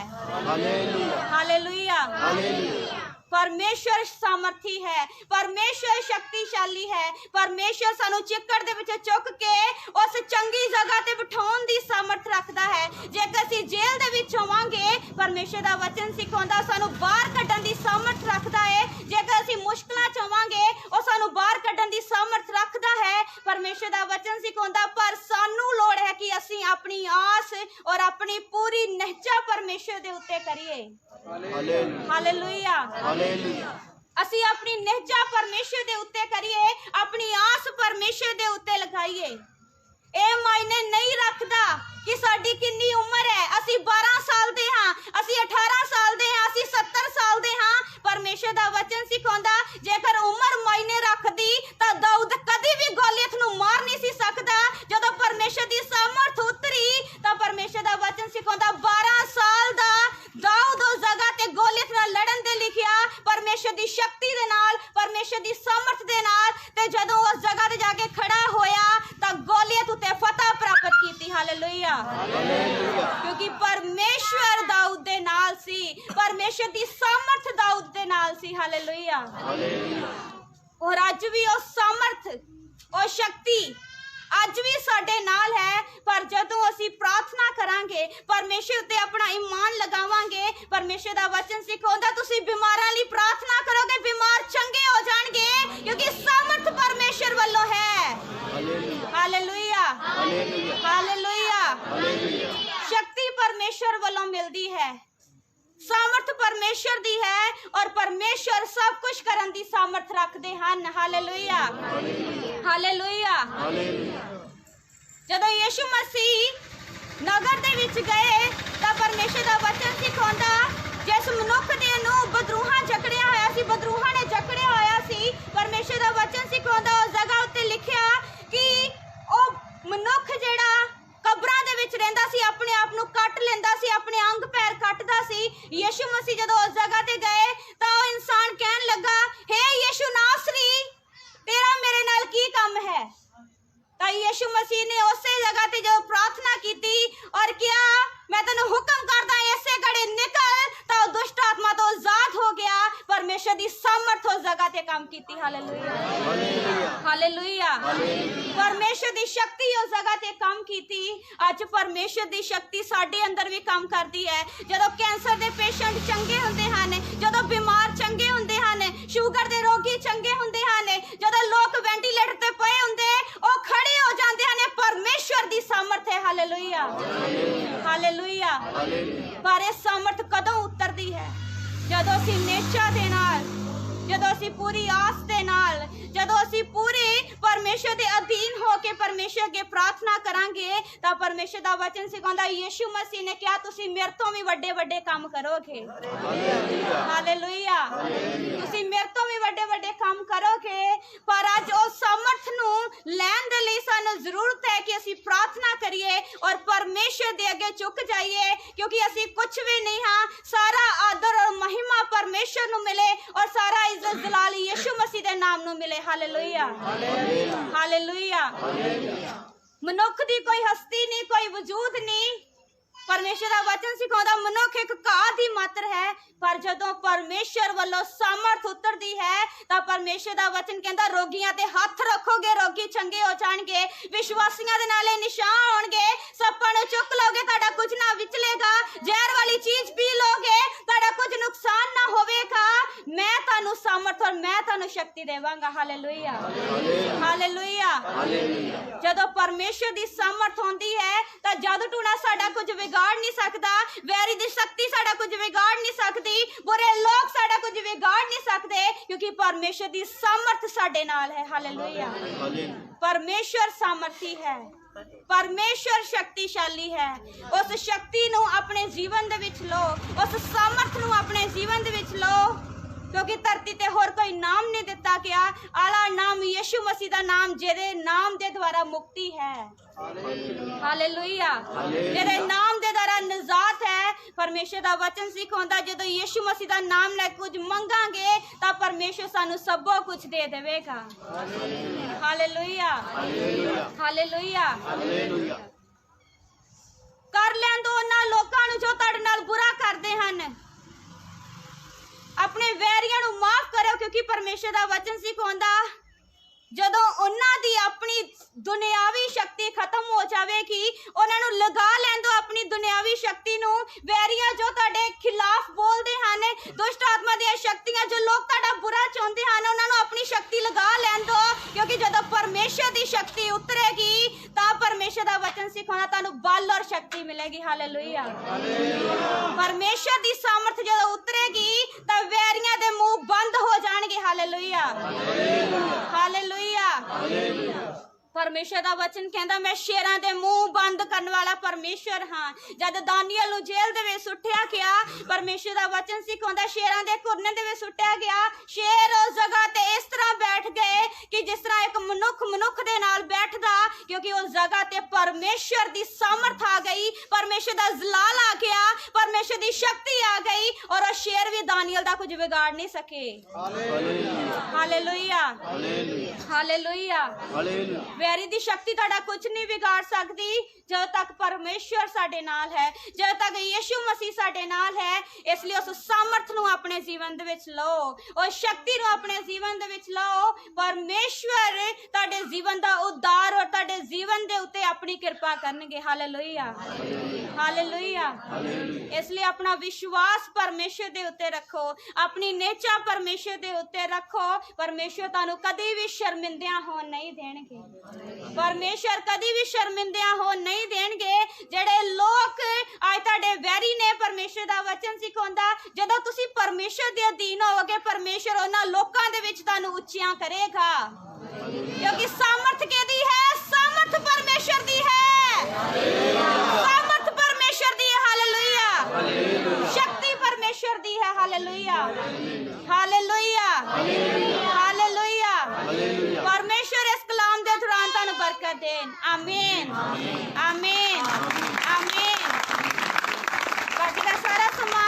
Hallelujah hallelujah hallelujah. परमेश्वर सामर्थी है, परमेश्वर शक्तिशाली है। परमेश्वर सानू चिक्कड़ दे विच चुक के उस चंगी जगह ते बिठाउण दी सामर्थ रखदा है। जेकर असीं जेल दे विच होवांगे परमेश्वर दा वचन सिखाउंदा सानू बाहर कड्ढण दी सामर्थ रखदा है। जेकर असीं मुश्किलां च होवांगे ओ सानू बाहर कड्ढण दी सामर्थ रखदा है। परमेश्वर दा वचन सिखाउंदा पर सानू लोड़ है कि असीं अपनी आस और अपनी पूरी निहचा परमेश्वर दे उत्ते करिए। Hallelujah hallelujah. असी अपनी निहचा परमेश्वर दे उत्ते करिए, अपनी आस परमेश्वर दे उत्ते लगाइए। ए मायने नहीं रखदा कि साडी कितनी उम्र है, असी 12 साल दे हां, असी 18 साल दे हां, असी 70 साल दे हां। परमेश्वर दा वचन सिखाउंदा जेकर उम्र मायने रखदी तां दाऊद कदी भी गोलियत नूं मार नहीं सी सकदा। जदों परमेश्वर दी सामर्थ उतरी तां परमेश्वर दा वचन सिखाउंदा 12 साल दा दाऊद उस जगह ते गोलियत नाल लड़न दे लिखिया। परमेश्वर परमेश्वर की शक्ति दे नाल, परमेश्वर की सामर्थ दे नाल, ते जदों उस जगह ते जाके खड़ा होया तां गोलियत उत्ते फतह प्राप्त कीती। हालेलुया। क्योंकि परमेश्वर दाऊद दे नाल सी, परमेश्वर की सामर्थ दाऊद दे नाल सी। हालेलुया। और अज भी उस सामर्थ और शक्ति अज भी साडे नाल है, पर जदों असीं प्रार्थना करांगे, परमेश्वर ते अपना ईमान लगावांगे, परमेश्वर दा वचन सिखाउंदा तुसीं बीमारां लई प्रार्थना करोगे, बीमार चंगे हो जाणगे, क्योंकि सामर्थ परमेश्वर वालों है। Hallelujah, hallelujah. शक्ति परमेश्वर वालों मिलदी है, सामर्थ परमेश्वर दी है, और परमेश्वर सब कुछ करन दी सामर्थ रखदे हन। Hallelujah, hallelujah. जदों यीशु मसीह नगर दे विच गए तां परमेश्वर दा वचन सिखाउंदा, जिस मनुख दे नूं बदरूहां जकड़िया होया सी, बदरूहां ने जकड़िया होया सी, परमेश्वर दा वचन सिखाउंदा उस जगह उत्ते लिखिया कि ओ मनुख जेड़ा कब्रां दे विच रहिंदा सी, अपने आप नूं कट लैंदा सी, अपने अंग पैर कटदा सी। यीशु मसीह जदों उस जगह ते गए तां ओ इंसान कहन लगा, हे यीशु नासरी, तेरा मेरे नाल की काम है? तां यीशु मसीह ने उस जगह ते जो प्रार्थना कीती और क्या मैं तेनू हुक्म करदा ऐसे घड़े निकल, तां दुष्ट आत्मा तो आजाद हो गया। परमेश्वर दी सामर्थ उस जगह ते काम कीती। Hallelujah, hallelujah. परमेश्वर दी शक्ति उस जगह ते काम कीती। अज परमेश्वर दी शक्ति साडे अंदर भी काम करदी है। जदों कैंसर दे पेशेंट चंगे हुंदे हन, जदों बीमार चंगे हुंदे हन, शुगर दे रोगी चंगे हुंदे हन, जदों लोग वेंटिलेटर ते पए हुंदे ओ खड़े हो जांदे हन, परमेश्वर दी सामर्थ है। Hallelujah, hallelujah. पर इस सामर्थ कदों उतरदी है? जदों असीं नेचा दे नाल, जदों असीं पूरी आस दे नाल, जदों असीं पूरे परमेश्वर दे अधीन होके परमेश्वर अगे प्रार्थना करांगे, तां परमेश्वर दा वचन सिखाउंदा, यीशु मसीह ने कहा तुसीं मेरे तो भी वड्डे वड्डे काम करोगे। हालेलुया, तुसीं मेरे तो भी वड्डे वड्डे काम करोगे। पर अज उस सामर्थ नूं लैण दे लई सानूं जरूरत है कि असीं प्रार्थना करिए और परमेश्वर दे अगे झुक जाइए, क्योंकि असीं कुछ भी नहीं हाँ। सारा आदर और महिमा परमेश्वर नूं मिले और सारा इज्जत जलाल यीशु मसीह दे नाम नूं मिले। Hallelujah, hallelujah. मनुख दी कोई हस्ती नहीं, कोई वजूद नहीं। परमेश्वर दा वचन सिखाउंदा मनुख एक घाह दी मात्र है, पर जदों परमेश्वर वालों सामर्थ उतरदी है तां परमेश्वर दा वचन कहंदा रोगियां ते हथ रखोगे, रोगी चंगे हो जाणगे, विश्वासियां दे नाले निशान होणगे, सप्पां नूं चुक लोगे ताड़ा कुछ ना विचलेगा, जहर वाली चीज पी लोगे ताड़ा कुछ नुकसान ना होवेगा। मैं तानू सामर्थ और मैं तानू शक्ति देवांगा। Hallelujah, hallelujah. जदों परमेश्वर दी सामर्थ होंदी है तां जादू टूना साडा कुछ बिगाड़ नहीं सकता, वैरी दी शक्ति साडा कुछ बिगाड़ नहीं सकती, बुरे लोग साडा कुछ बिगाड़ नहीं सकते, क्योंकि परमेश्वर दी सामर्थ साडे नाल है। हालेलुया। परमेश्वर सामर्थी है, परमेश्वर शक्तिशाली है। उस शक्ति नूं अपने जीवन दे विच लो, उस सामर्थ नूं अपने जीवन दे विच लो, क्योंकि धरती ते होर कोई नाम नहीं दिता गया, आला नाम यीशु मसीह दा नाम, जेदे नाम दे द्वारा मुक्ति है। हालेलुया, जेदे नाम दे द्वारा निजात है। परमेश्वर दा वचन सिखाउंदा जदों यीशु मसीह दा नाम ले कुछ मंगांगे तां परमेश्वर सानू सब कुछ दे देवेगा। Hallelujah, hallelujah. कर लैण दो उन्हां लोकां नूं जो तुहाडे नाल बुरा करदे हन, अपने वैरियां नूं माफ करो, क्योंकि परमेश्वर दा वचन सिखाउंदा जदों उन्हां दी अपनी दुनियावी शक्ति खत्म हो जाएगी, उन्हां नूं लगा लैण दो अपनी दुनियावी शक्ति नूं। वैरिया जो तुहाडे खिलाफ बोलदे हन, दुष्ट आत्मा दी शक्तियां जो लोग तुहाडा बुरा चाहुंदे हन, उन्हां नूं अपनी शक्ति लगा लैण दो, क्योंकि जदों परमेश्वर दी शक्ति उतरेगी तां परमेश्वर दा वचन सिखाउंदा तुहानूं बल और शक्ति मिलेगी। हालेलुया। परमेश्वर दी सामर्थ जदों उतरेगी तां वैरियां दे मुंह बंद हो जाणगे। Hallelujah, hallelujah. परमेश्वर दा वचन कहंदा मैं शेरां दे मुंह बंद करन वाला परमेश्वर हां। जद दानियल नूं जेल दे विच सुट्टिया गया, परमेश्वर दा वचन सिखाउंदा शेरां दे घुरने दे विच सुट्टिया गया, शेर उस जगह ते इस तरह तरह बैठ गए कि जिस तरह एक मनुख दे नाल बैठदा, क्योंकि उस जगह ते परमेश्वर दी सामर्थ आ गई, परमेश्वर दा जलाल आ गया, परमेश्वर दी शक्ति आ गई और वो शेर भी दानियल दा कुछ बिगाड़ नहीं सके। Hallelujah, hallelujah. वैरी दी शक्ति तुहाडा कुछ नहीं बिगाड़ सकती जब तक परमेश्वर साडे नाल है, जब तक यीशु मसीह साडे नाल है। इसलिए उस सामर्थ नूं अपने जीवन दे विच लो, उस शक्ति नूं अपने जीवन दे विच लो। परमेश्वर तुहाडे जीवन दा उद्धार और तुहाडे जीवन दे उत्ते अपनी कृपा करनगे। Hallelujah, hallelujah. इसलिए अपना विश्वास परमेश्वर दे उत्ते रखो, अपनी नेचा परमेश्वर दे उत्ते रखो। परमेश्वर तुहानू कदी भी शर्मिंदियां होण नहीं देणगे, परमेश्वर कदी भी शर्मिंदियां होण नहीं देणगे। जेड़े लोग आज तुहाडे वैरी ने परमेश्वर दा वचन सिखाउंदा, जदों तुसीं परमेश्वर दे अधीन होवोगे, परमेश्वर उन्हां लोकां दे विच तुहानू उच्चियां करेगा। क्योंकि सामर्थ केदी है? सामर्थ परमेश्वर दी है, सामर्थ परमेश्वर दी है। हालेलुया, शक्ति परमेश्वर दी है। Hallelujah, hallelujah, hallelujah. परमेश्वर इस कलाम दे दौरान तुहानू बरकत देन। आमीन, आमीन, आमीन। बाकी दा सारा समा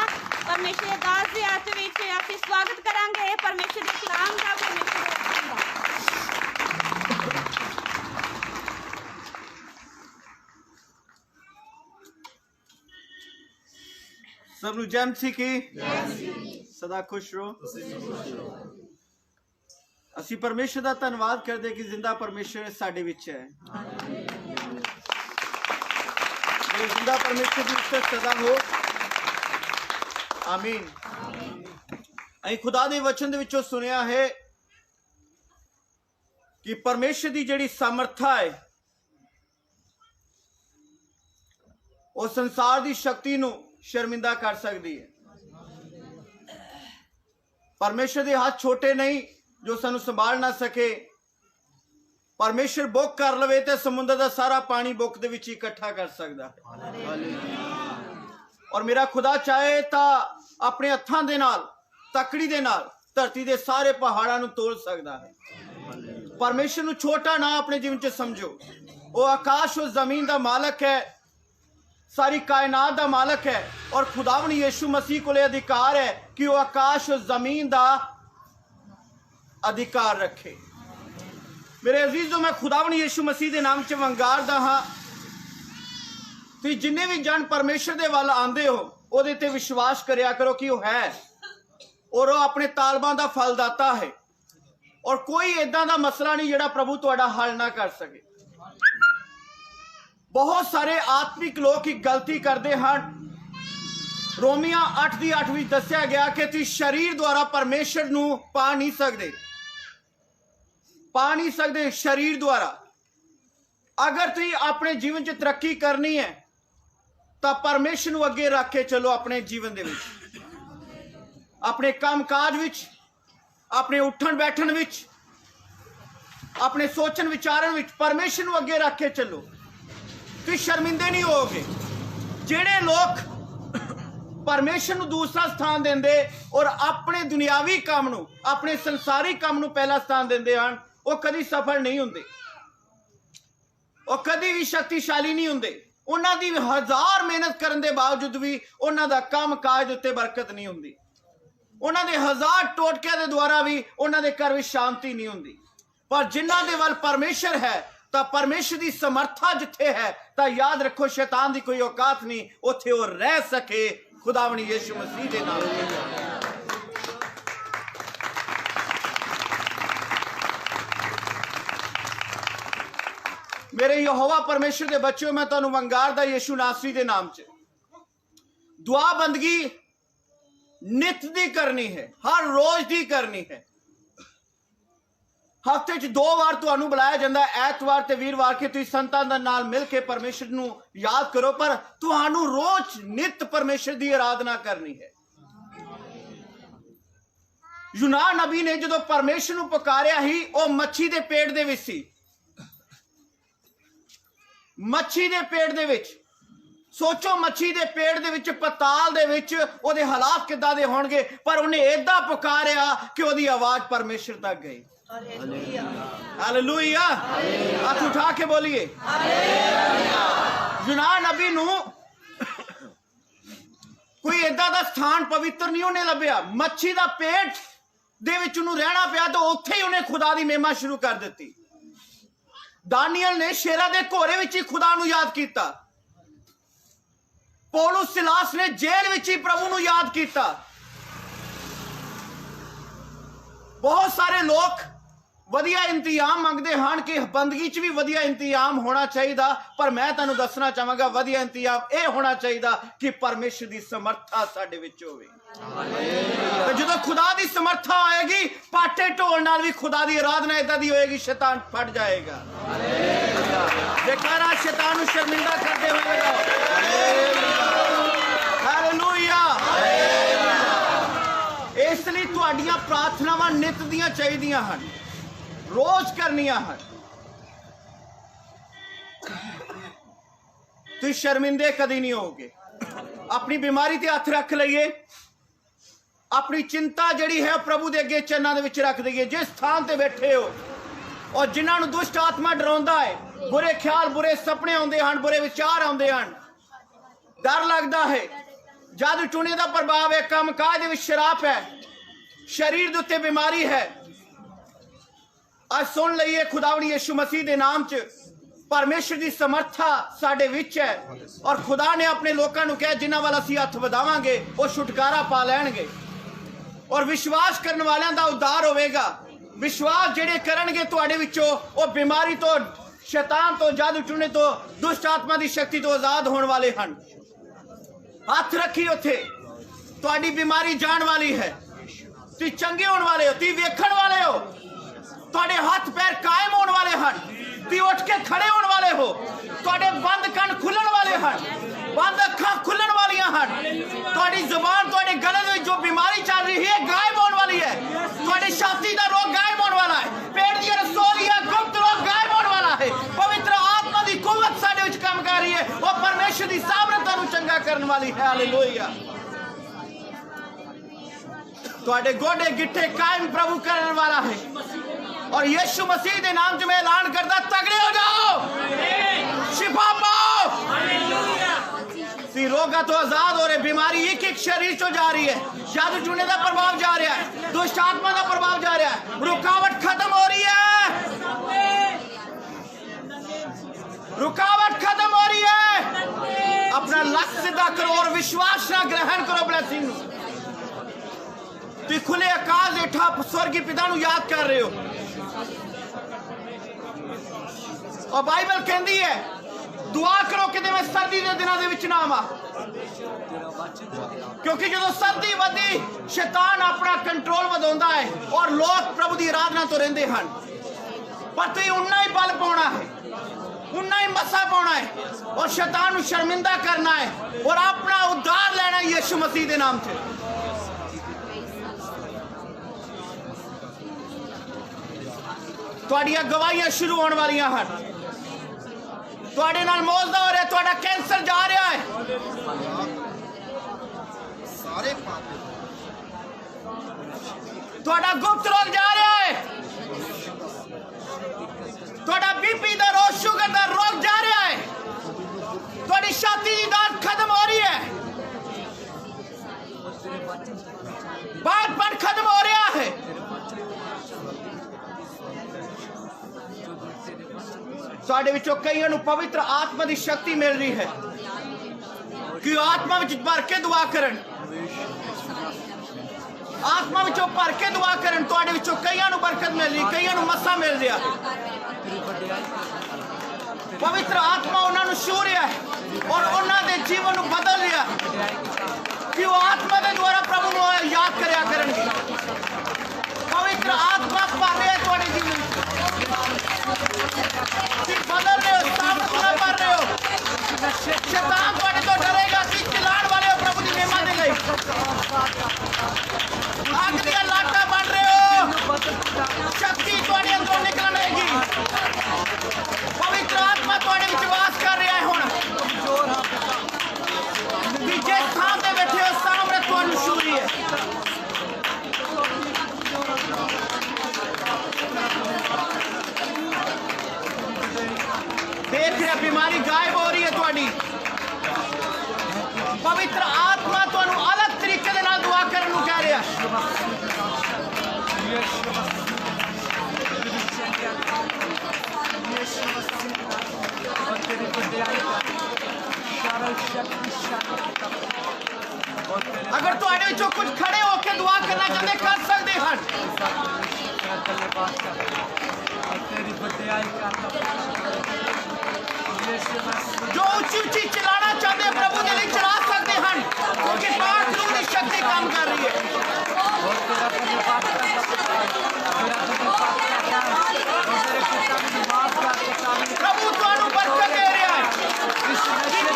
परमेश्वर दे दास दे हत्थ विच ਅਸੀਂ स्वागत करांगे परमेश्वर दे कलाम दा, परमेश्वर दे वचन दा। सब नूं जय मसीह की सदा खुश रहो। ਅਸੀਂ परमेश्वर ਦਾ ਧੰਨਵਾਦ ਕਰਦੇ कि जिंदा परमेश्वर ਸਾਡੇ ਵਿੱਚ है। मेरे जिंदा परमेश्वर की इज्जत सदा हो। आमीन। ਅਸੀਂ खुदा ਦੇ वचन ਦੇ ਵਿੱਚੋਂ ਸੁਣਿਆ है कि परमेश्वर ਦੀ ਜਿਹੜੀ ਸਮਰੱਥਾ है ਉਹ ਸੰਸਾਰ ਦੀ ਸ਼ਕਤੀ ਨੂੰ शर्मिंदा कर सकती है। परमेश्वर के हाथ छोटे नहीं जो सानू संभाल ना सके। परमेश्वर बुक कर लवे तो समुद्र का सारा पानी बुक दे विच इकट्ठा कर सकता है। और मेरा खुदा चाहे तो अपने हत्थां दे नाल, तकड़ी दे नाल धरती के सारे पहाड़ां नू तोल सकता है। परमेश्वर नू छोटा ना अपने जीवन च समझो। वो आकाश और जमीन का मालक है, सारी कायनात का मालक है। और खुदावन यीशु मसीह को अधिकार है कि वह आकाश और जमीन का अधिकार रखे। मेरे अजीजों, मैं खुदावन यीशु मसीह के नाम च वंगारदा हाँ कि जिन्ने भी जन परमेश्वर के वाल आंदे हो ਉਹਦੇ ਤੇ विश्वास करिया करो कि वह है और वह अपने तालबां का फलदाता है। और कोई इदां दा मसला नहीं जिहड़ा प्रभु तुहाडा हल ना कर सके। बहुत सारे आत्मिक लोग एक गलती करते हैं। रोमिया 8:8 में दस्या गया कि तुम शरीर द्वारा परमेश्वर नू पा नहीं सकते, पा नहीं सकते शरीर द्वारा। अगर तुम अपने जीवन च तरक्की करनी है तो परमेश्वर नू अगे रख के चलो। अपने जीवन दे विच, अपने काम काज विच, अपने उठन बैठन विच, अपने सोचन विचारन विच परमेश्वर नू अगे रख के चलो। तुम शर्मिंदे नहीं होगे। जेड़े लोग परमेश्वर नू दूसरा स्थान देंदे और अपने दुनियावी काम नू, अपने संसारी काम नू पहला स्थान देंदे हन, वो कदी सफल नहीं होंदे, वो कदी भी शक्तिशाली नहीं होंदे। उन्हां दी 1000 मेहनत करन दे बावजूद भी उन्हां दा काम काज उत्ते बरकत नहीं हुंदी। उन्हां दे 1000 टोटकियां दे द्वारा भी उन्हां दे घर विच शांति नहीं हुंदी। पर जिन्हां दे वल परमेश्वर है तो परमेश्वर की समर्था जिथे है तो याद रखो शैतान की कोई औकात नहीं उथे वो रह सके। खुदावनी यीशु मसीह के नाम। मेरे यहोवा परमेश्वर के बच्चों, मैं तुहानू वंगारदा यीशु नासरी के नाम च दुआ बंदगी नित दी करनी है, हर रोज दी करनी है। हफ्ते च 2 बार तुहानू बुलाया जाता है, ऐतवार ते वीरवार के तुसीं संतां दे नाल मिल के परमेश्वर नू याद करो। पर तुहानू रोज नित परमेश्वर की आराधना करनी है। यूना नबी ने जो परमेश्वर नू पुकारिया ही, वह मच्छी के पेट दे विच सी। मच्छी के पेट दे विच सोचो मच्छी दे पेट दे विच पताल दे विच ओदे हालात किदां दे होणगे, पर उन्हें ऐदा पुकारिया कि ओदी आवाज परमेश्वर तक गई। हालेलुया, हाथ उठा के बोलिए। यूनान नबी नू कोई ऐदा दा स्थान पवित्र नहीं उन्हें लभ्या, मच्छी दा पेट दे विच उन्हें रहना पिया तो उत्थे ही उन्हें खुदा दी महिमा शुरू कर दी। दानियल ने शेरा दे घोरे विच ही खुदा नू याद कीता। पौलुस सिलास ने जेल विच ही प्रभु नू याद कीता। बहुत सारे लोग वधिया इंतजाम मंगते हैं कि बंदगी च भी वधिया इंतजाम होना चाहिए, पर मैं तुहानू दसना चाहांगा वधिया इंतजाम यह होना चाहिए कि परमेश्वर की समर्था साडे विच होवे। तो जो खुदा की समर्था होएगी, पाटे ढोल नाल भी खुदा की आराधना इदां दी होएगी, शैतान फट जाएगा। जयकारा शैतान नू शर्मिंदा करते हुए हालेलुया। इसलिए तुहाडियां प्रार्थनावां नित दियां चाहीदियां हन, रोज करनियां हन। तुसीं शर्मिंदे कदी नहीं होगे। अपनी बीमारी ते हथ रख लईए, अपनी चिंता जिहड़ी है प्रभु दे अगे चरनां दे विच रख दईए। जिस स्थान ते बैठे हो और जिन्हां नूं दुष्ट आत्मा डराउंदा है, बुरे ख्याल बुरे सपने आउंदे हन, बुरे विचार आउंदे हन, डर लगदा है, जादू टूने का प्रभाव है, काम काज दे विच शराप है, शरीर दे उत्ते बीमारी है, आज सुन लईए खुदावंद यीशु मसीह दे नाम च परमेश्वर की समर्था साडे विच है। और खुदा ने अपने लोगों को कहा जिन्हां वाल असीं हथ वधावांगे वो छुटकारा पा लैणगे और विश्वास करने वालियां दा उद्धार होवेगा। विश्वास जिहड़े करनगे तुहाडे विचों वो बीमारी तो, शैतान तो, जादू टूने तो, दुष्ट आत्मा की शक्ति तो आजाद होने वाले हैं। हथ रखी उत्थे, तुहाडी बीमारी जाण वाली है, तुसीं चंगे होने वाले हो, तुसीं वेखण वाले हो, तुहाडे हाथ पैर कायम होने वाले हैं, तुसीं उठ के खड़े होने वाले हो, तुहाडे बंद कन खुलण वाले हैं, बंद अखां खुलण वालियां हैं, तुहाडी जुबान तुहाडे गले में जो बीमारी चल रही है गायब होने वाली है, तुहाडी छाती का रोग गायब होने वाला है, पेट दी रसोलियां गुप्त रोग गायब होने वाला है। पवित्र आत्मा की कुव्वत साडे विच काम कर रही है, वो परमेश्वर की सामर्थ्य नूं चंगा करने वाली है। हालेलुया। तुहाडे गोडे गिट्ठे कायम प्रभु करने वाला है और यीशु मसीह के नाम में ऐलान करता, तगड़े हो जाओ, शिफा पाओ। रोगा तो आजाद हो रहे, बीमारी एक एक शरीर चो जा रही है, जादू टूने का प्रभाव जा रहा है, दुष्ट आत्मा का प्रभाव जा रहा है, रुकावट खत्म हो रही है, रुकावट खत्म हो रही है। अपना लक्ष्य सीधा करो और विश्वास ना ग्रहण करो ब्लेसिंग। तुम खुले आकाश हेठा स्वर्गीय पिता नूं याद कर रहे हो और बाइबल कहती है दुआ करो कि मैं सर्दी के दिनों के विच ना आवां, क्योंकि जो सर्दी वधी शैतान अपना कंट्रोल वधाउंदा है और लोग प्रभु की आराधना तो रहिंदे हन, पर तुसीं उन्ना ही बल पाउणा है, उन्ना ही मसा पाउणा है और शैतान नूं शर्मिंदा करना है और अपना उद्धार लेना है यीशु मसीह के नाम से। तुहाडियां गवाहियां शुरू होने वालियां हैं, तुहाडे नाल मौजदा हो रहा है, तुहाडा कैंसर जा रहा है, तुहाडा गुप्त रोग जा रहा है, तुहाडा बीपी दा रोग, शुगर दा रोग जा रहा है, तुहाडी छाती दी दर्द खत्म हो रही है, बातपन खत्म हो रहा है। साडे विचों कईयां नूं पवित्र आत्मा की शक्ति मिल रही है कि आत्मा विच भर के दुआ करन, आत्मा विचों भर के दुआ करन। तुहाडे विचों कईयां नूं बरकत मिल रही, कईयां नूं मसा मिल रहा है, पवित्र आत्मा उन्हां नूं छू रहा है और उन्हां दे जीवन नूं बदल रहा है कि वो आत्मा के द्वारा प्रभु नूं याद करया करनगे। पवित्र आत्मा भर रहा है तुहाडे जीवन बदल रहे हो, साबित ना कर रहे हो, शैतान तुहाडे तो डरेगा, चिल्लाण वाले हो प्रभु की महिमा दे लई, आग दियां लाटां बन रहे हो, शक्ति तुहाडे अंदरों निकल रहेगी, पवित्र आत्मा तुहाडे विच वास कर रहा है। हुण रहा, बीमारी गायब हो रही है थोड़ी। पवित्र आत्मा तुहानू अलग तरीके दे नाल दुआ करन नू कह रहा अगर तुहाडे विचों कुछ खड़े होकर दुआ करना चाहते कर सकते हैं। जो ऊंची ऊंची चलाना चाहते हैं प्रभु के लिए चला सकते हैं, क्योंकि पाठ रूह की शक्ति काम कर रही है। प्रभु तुहानू बरकत दे रहा है,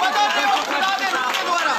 बदल रहे हो खुदा दे नाम के द्वारा।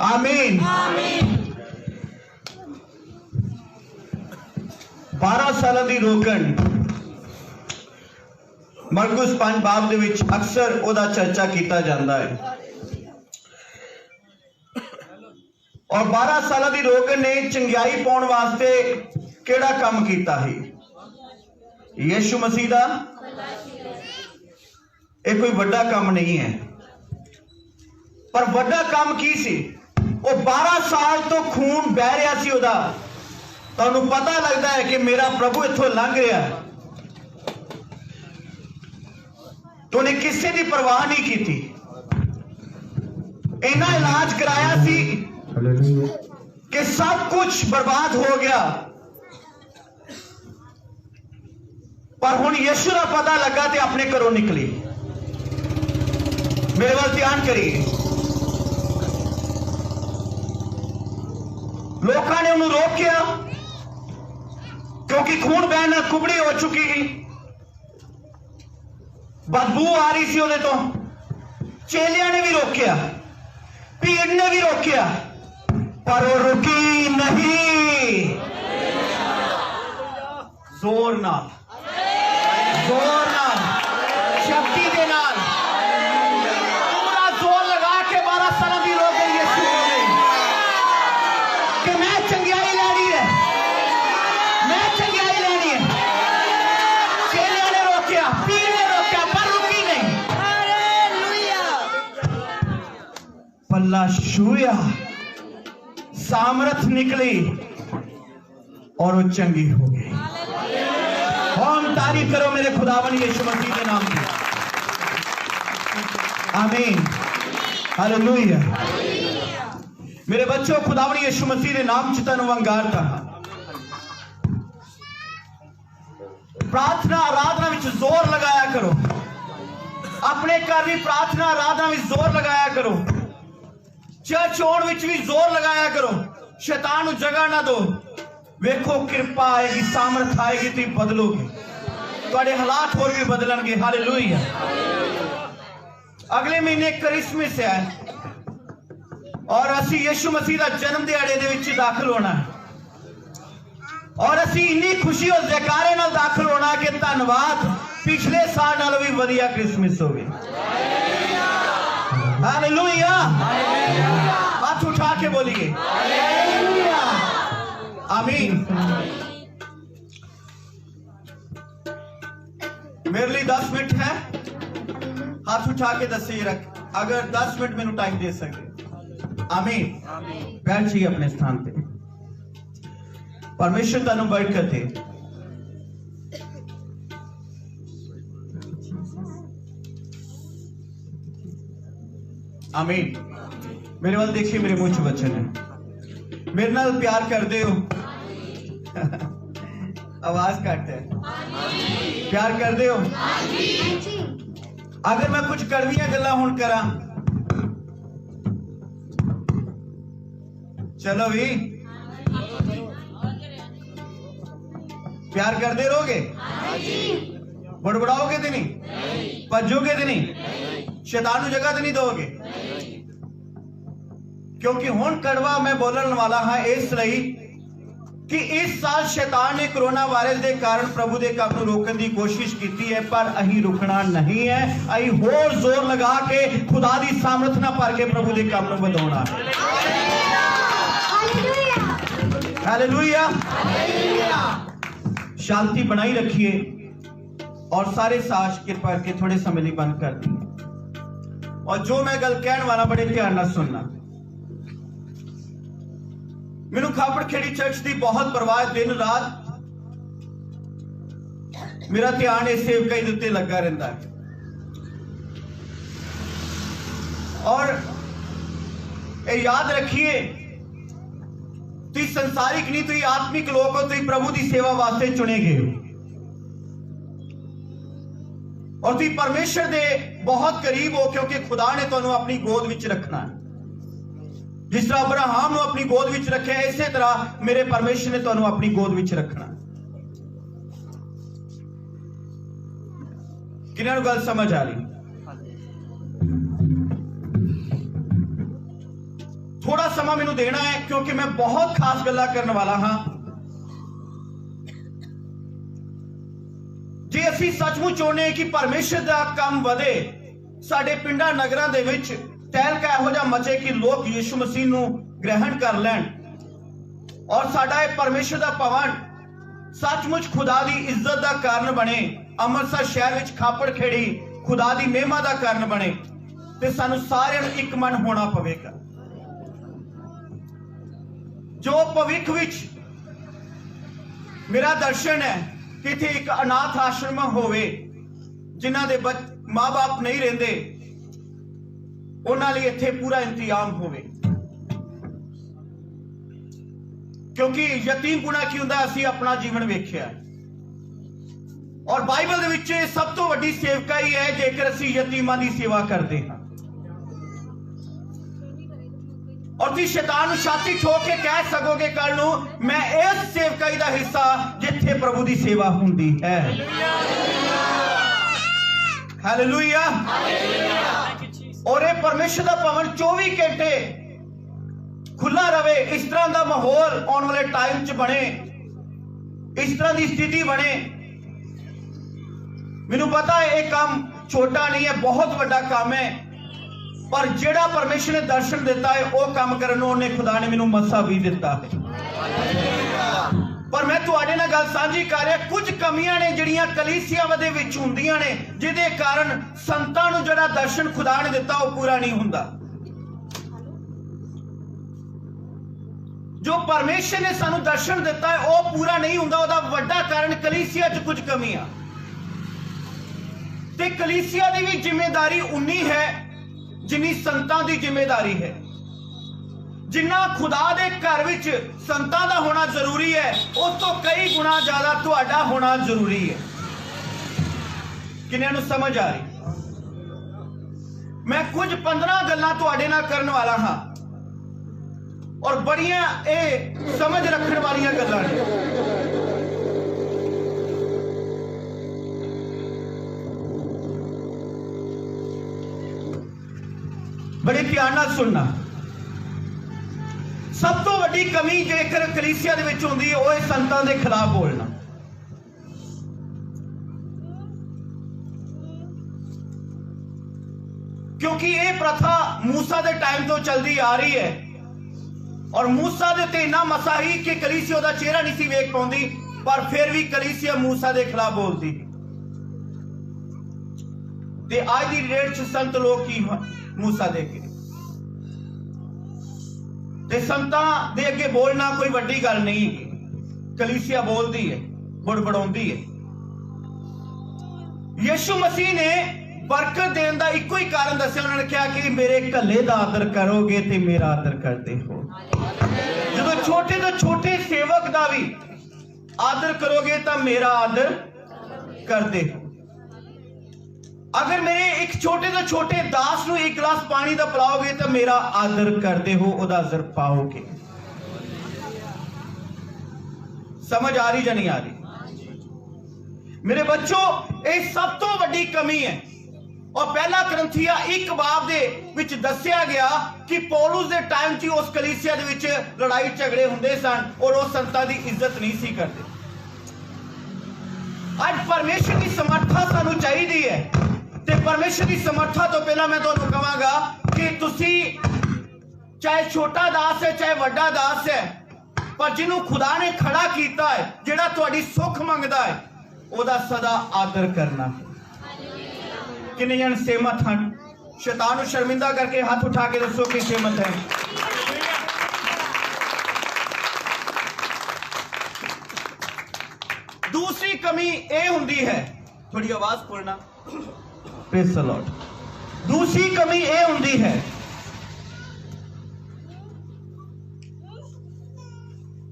आमीन। 12 साल की रोकन मरकुस 5 बाब दे विच अक्सर ओदा चर्चा किया जाता है और 12 साल की रोकन ने चंगियाई पाउण वास्ते केड़ा काम किया है? यीशु मसीह दा यह कोई बड़ा काम नहीं है, पर बड़ा काम की सी? वो 12 साल तो खून बह रहा सी ओदा, तुहानू पता लगता है कि मेरा प्रभु इथों लंघ रहा है, तो उन्हें किसी की परवाह नहीं की थी। इन्ना इलाज कराया सी कि सब कुछ बर्बाद हो गया, पर हुण यीशु का पता लगा तो अपने घरों निकली। मेरे वाल ध्यान करिए, लोगों ने उन्हें रोकिया क्योंकि खून बहना कुबड़ी हो चुकी थी, बदबू आ रही सी तो। चेलिया ने भी रोकिया, भीड़ ने भी रोकिया, पर वो रुकी नहीं। जोर नाल, जोर नाल, शक्ति के नाल, पूरा जोर लगा के 12 साल की रोक गई यीशु ने कि मैं चंगियाई लेनी है, मैं चंगियाई लेनी है। चेलिया ने रोकिया, भीड़ ने रोकिया, पर रुकी नहीं। पल्ला छूया, सामर्थ निकली और वो चंगी हो गई। हम तारीफ करो मेरे खुदावन यीशु मसीह के नाम की। आमीन, हालेलुया। मेरे बच्चों, खुदावन यीशु मसीह के नाम च तैनूं वंगारदा। प्रार्थना आराधना विच जोर लगाया करो, अपने घर भी प्रार्थना आराधना विच जोर लगाया करो, चर्च होण विच भी जोर लगाया करो। शैतान नूं जगह ना दो। वेखो कृपा आएगी, सामर्थ आएगी तो बदलोगे, तुहाडे हालात होर भी बदलणगे। हालेलुया। अगले महीने क्रिसमस है और असी यीशु मसीह का जन्म दिहाड़े दे विच दाखिल होना है और असी इन्नी खुशी और जयकारे नाल दाखिल होना कि धन्नवाद, पिछले साल नालों भी वधिया क्रिसमस होवे। हालेलुया। हाथ उठा के बोलिए आमीन। मेरे लिए 10 मिनट है, हाथ उठा के दसिए रख, अगर 10 मिनट मैंने टाइम दे सके। आमीन। बैठ जाइए अपने स्थान पे। परमेश्वर तुहानू बरकत दे। आमीन। मेरे वाल देखिए, मेरे मुंह च वचन है। मेरे नाल प्यार कर दे हो। आवाज कट है। प्यार कर दे हो। अगर मैं कुछ कड़वियां गल्लां हुण करा, चलो भी प्यार करते रहोगे, बड़बड़ाओगे तो नहीं, भजोगे तो नहीं, शैतान को जगह तो नहीं दोगे। क्योंकि हुण कड़वा मैं बोलने वाला हाँ इसलिए कि इस साल शैतान ने कोरोना वायरस के कारण प्रभु के काम को रोकने की कोशिश की है, पर अहीं रुकना नहीं है। अहीं होर जोर लगा के खुदा की सामर्थ ना भर के प्रभु के काम को बढ़ाना है। हालेलुया। शांति बनाई रखिए और सारे साज कृपा करके थोड़े समय लिए बंद कर दिए। और जो मैं गल कहने वाला बड़े ध्यान से सुनना। मैनू खापड़ खेड़ी चर्च की बहुत परवाह, दिन रात मेरा ध्यान इस सेवकाई के उत्ते लगा रहता है। और याद रखिए, तुम संसारिक नहीं, तुम आत्मिक लोग हो, तुम प्रभु की सेवा वास्ते चुने गए हो और तुम परमेश्वर के बहुत करीब हो, क्योंकि खुदा ने तुहानू अपनी गोद विच रखना है। जिस तरह अब्राहम ने अपनी गोद विच रखे, इसी तरह मेरे परमेश्वर ने तुहानू अपनी गोद विच रखना। किन्हां नूं गल समझ आ रही? थोड़ा समा मैनू देना है क्योंकि मैं बहुत खास गल्लां करने वाला हाँ। जे असीं सचमुच चाहुंदे कि परमेश्वर का काम वधे, साडे पिंडां नगरां दे विच तहलका इहो जिहा मचे कि लोग यीशु मसीह नूं ग्रहण कर लैण और साडा परमेश्वर का भवन सचमुच खुदा की इज्जत का कारण बने, अमृतसर शहर विच खापड़ खेड़ी खुदा की महिमा का कारण बने, ते सानू सारिआं नूं इक मन होना पवेगा। जो भविख विच मेरा दर्शन है कि इत्थे एक अनाथ आश्रम होवे, जिन्हां दे मां बाप नहीं रहिंदे, उन्हां लई इत्थे पूरा इंतजाम होवे। क्योंकि यतीम पुणा की हुंदा, असीं अपना जीवन वेखिआ और बाइबल दे विच सब तो वड्डी सेवकाई है जेकर असीं यतीमां दी सेवा करते हां। और तुसीं शैतान नूं छाती ठोक के कह सकोगे कल नूं मैं इस सेवकाई दा हिस्सा जिथे प्रभु दी सेवा हुंदी है। हालेलुया। और ये परमेश्वर दा भवन 24 घंटे खुला रवे, इस तरह का माहौल आने वाले टाइम च बने, इस तरह की स्थिति बने। मैनू पता है ये काम छोटा नहीं है, बहुत बड़ा काम है, पर जेड़ा परमेश्वर ने दर्शन दिता है वो काम करने उन्हें खुदा ने मैनू मसा भी दिता है। पर मैं तुहाडे नाल गल साझी कर रहा, कुछ कमियां ने जिहड़ियां कलीसियावां दे विच हुंदियां ने जिहदे कारण संतां नूं जेड़ा दर्शन खुदा ने दिता वो पूरा नहीं हुंदा। जो परमेश्वर ने सानू दर्शन दिता है वो पूरा नहीं हुंदा, ओहदा वड्डा कारण कलीसिया च कुछ कमियां। ते कलीसिया दी भी जिम्मेदारी उन्नी है जिन्नी संतां दी जिम्मेदारी है। जिन्ना खुदा दे घर विच संतां दा होना जरूरी है उस तो कई गुना ज्यादा तुहाडा होना जरूरी है। किन्हां नूं समझ आ रही? मैं कुछ 15 गल्लां तुहाडे नाल करन वाला हां और बड़ियां ए समझ रखण वालियां गल्लां ने। बड़े ध्यान नाल सुनना। सब तो वड्डी कमी जेकर कलीसिया दे विच हुंदी है वो है संतां दे खिलाफ बोलना। क्योंकि ये प्रथा मूसा दे टाइम तो चलती आ रही है और मूसा दे ते इन्ना मसा ही कि कलीसिया दा चेहरा नहीं सी वेख पाउंदी, पर फिर भी कलीसिया मूसा दे खिलाफ बोलती। ते आज दी डेट च संत लोग की मूसा दे के ते संतां दे अगे बोलना कोई वड्डी गल नहीं है। कलीसिया बोलती है, बुड़बड़ाउंदी है। यीशु मसीह ने बरकत देने का इको ही कारण दस्या, उन्होंने कहा कि मेरे कल्ले दा आदर करोगे ते मेरा आदर करते हो। जो छोटे तो छोटे सेवक का भी आदर करोगे तो मेरा आदर करते हो। अगर मेरे एक छोटे तो छोटे दास नूं एक गिलास पानी का पिलाओगे तो मेरा आदर करते हो, ओदा आदर पाओगे। समझ आ रही या नहीं आ रही? मेरे बच्चों ये सब तो वड्डी कमी है। और पहला करंथिया 1 बाब दे विच दस्या गया कि पौलुस दे टाइम च उस कलीसिया दे विच लड़ाई झगड़े हुंदे सन और वो संतां दी इज्जत नहीं सी करते। आज परमेश्वर की समर्था सानू चाहिदी है ते परमेश्वर की समर्था तो पहला मैं तुहानू कहांगा कि तुसी चाहे छोटा दास है चाहे वड्डा दास है, पर जिन्हों खुदा ने खड़ा कीता है, जिहड़ा तुहाडी सुख मंगदा है, ओदा सदा आदर करना। किन्ने जन सहमत हैं? शैतान को शर्मिंदा करके हाथ उठा के दसो कि सहमत है। दूसरी कमी ये हुंदी है, थोड़ी आवाज खोलना, प्रेज़ द लॉर्ड। दूसरी कमी ये हुंदी है,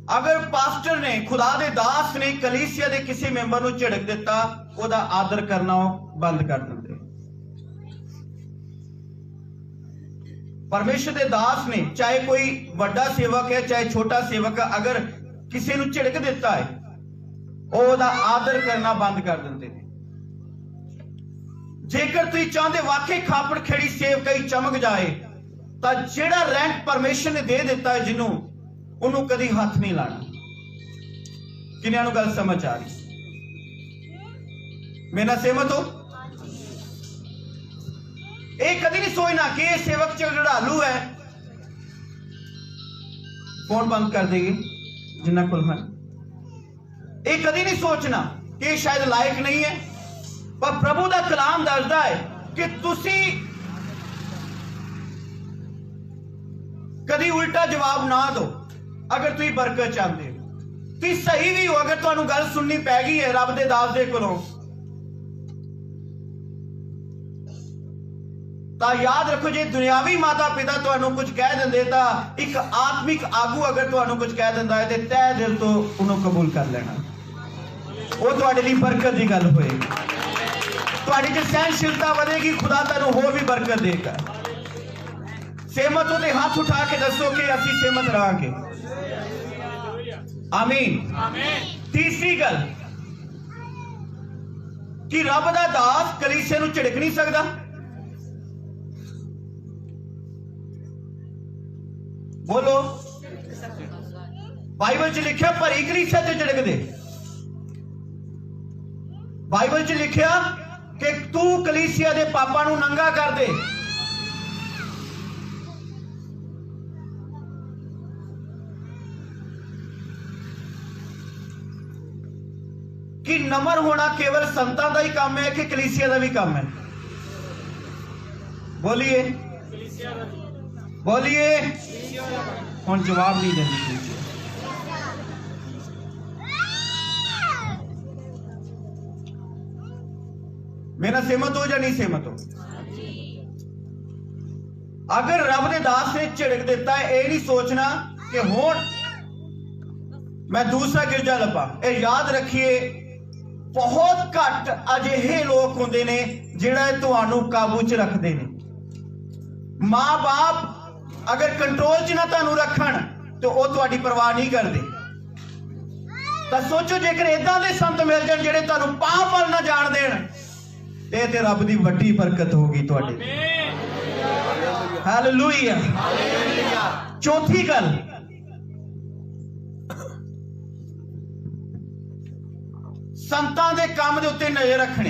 अगर पास्टर ने खुदा दे दास ने कलीसिया दे किसी मेंबर को झिड़क दिता, ओदा आदर करना बंद कर देंगे। परमेश्वर दे दास ने, चाहे कोई बड़ा सेवक है चाहे छोटा सेवक है, अगर किसी को झिड़क दिता है ओदा आदर करना बंद कर देंगे। जेकर तुम चाहते वाकई खापड़ खेड़ी सेवकाई चमक जाए तो जेड़ा रैंक परमेश्वर ने दे दिता है जिन्हों उन्होंने कभी हाथ नहीं लाना। किन्हां नूं गल समझ आ रही? मेरे नाल सहमत हो? ये कभी नहीं सोचना कि ये सेवक झगड़ालू है, फोन बंद कर देगी जिन्ना कोल है। ये कभी नहीं सोचना कि शायद लायक नहीं है, पर प्रभु का कलाम दसदा है कि तुसी कभी उल्टा जवाब ना दो। अगर तुम बरकत चाहते हो, तुम सही भी हो, अगर तुहानू गल सुननी पै गई है रब दे दास दे कोलों, तो याद रखो जे दुनियावी माता पिता तुहानू कुछ कह देंदे तो एक आत्मिक आगू अगर तुहानू कुछ कह दिंदा है तो तय दिल तो उन्होंने कबूल कर लेना। वो तुहाडे लई बरकत की गल होएगी। तुहाडी च सहनशीलता वधेगी, खुदा तुहानू होर भी बरकत देगा। सहमत हो ते हाथ उठा के दसो कि असीं सहमत रहांगे। आमीन। तीसरी गल कि रब दा दास कलीसिया नू झिड़क नहीं सकदा। बोलो, बाइबल च लिखिया भरी कलीसिया ते झिड़क दे। बाइबल च लिखिया कि तू कलीसिया दे पापा नू नंगा कर दे। कि नमर होना केवल संतां दा ही काम है कि कलीसिया दा भी काम है? बोलिए बोलिए। हुण जवाब नहीं देंदी कलीसिया। मेरा सहमत हो या नहीं सहमत हो? अगर रब ने दास ने झिड़क देता है, ये नहीं सोचना कि हुण मैं दूसरा गिरजा लभा। ये याद रखिए, बहुत घट अजिहे लोग होंदे ने जिहड़े तुहानू काबू च रखते हैं। मां बाप अगर कंट्रोल च ना तुहानू रखण तो वह तुहाडी परवाह नहीं करते। तो सोचो, जेकर इदां दे संत मिल जाण जिहड़े तुहानू पाप वल ना जाण देण, ते रब दी वड्डी बरकत होगी तुहाडे। हालेलुया। चौथी गल, संतां दे काम दे उत्ते नजर रखने,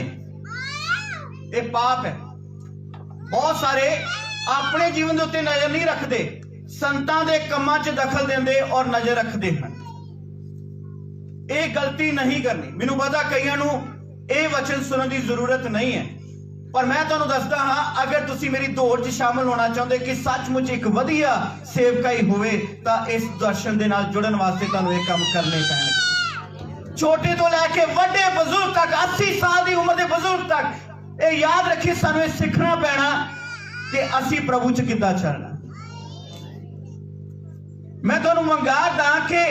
ये पाप है। बहुत सारे अपने जीवन दे उत्ते नजर नहीं रखते, संतां दे कामां च दखल देंदे और नजर रखते हैं। ये गलती नहीं करनी। मैनू पता कईयां नू ये वचन सुनने की जरूरत नहीं है, पर मैं तुहानू दसदा हाँ, अगर तुसी मेरी दौड़ च शामिल होना चाहते कि सचमुच एक वधिया सेवकाई होवे तां इस दर्शन दे नाल जुड़न वास्ते तुहानू ये काम करने पैणगे। छोटे तो लैके वड्डे बुजुर्ग तक, 80 साल की उम्र के बुजुर्ग तक, ये याद रखिए, सानू ये सीखना पैना कि असी प्रभु च किद्दां चलना। मैं तुहानू मंगा दा कि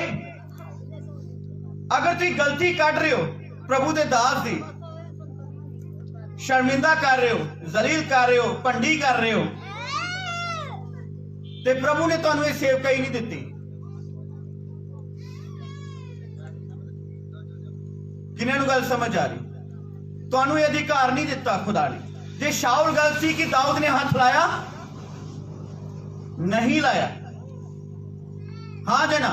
अगर तुसीं गलती कढ रहे हो, प्रभु दे दास दी शर्मिंदा कर रहे हो, जलील कर रहे हो, भंडी कर रहे हो, ते प्रभु ने तुहानू ये सेवकाई नहीं दित्ती। किन्हां नू गल समझ आ रही? तुहानू ये अधिकार नहीं दिता खुदा ने। जे शाऊल गल सी कि दाऊद ने हाथ लाया, नहीं लाया। हां जना,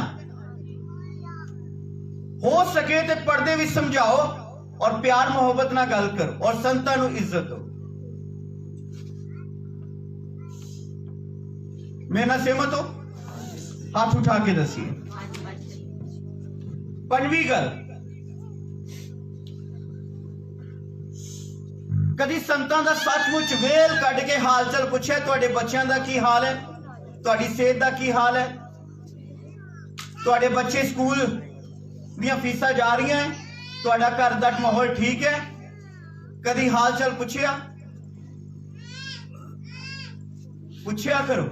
हो सके तो पर्दे भी समझाओ और प्यार मोहब्बत ना गल करो और संतां नू इज्जत दो। मेरे नाल सहमत हो? हाथ उठा के दसिए। पंजवीं गल, कदी संतां दा सचमुच वेल कढ के हाल चाल पुछिया, तुहाडे बच्चों का की हाल है, तुहाडी सेहत का की हाल है, तुहाडे बच्चे स्कूल दियां फीसां जा रही हैं, तुहाडा घर दा माहौल ठीक है? कदी हाल चाल पुछिया? पुछिया करो।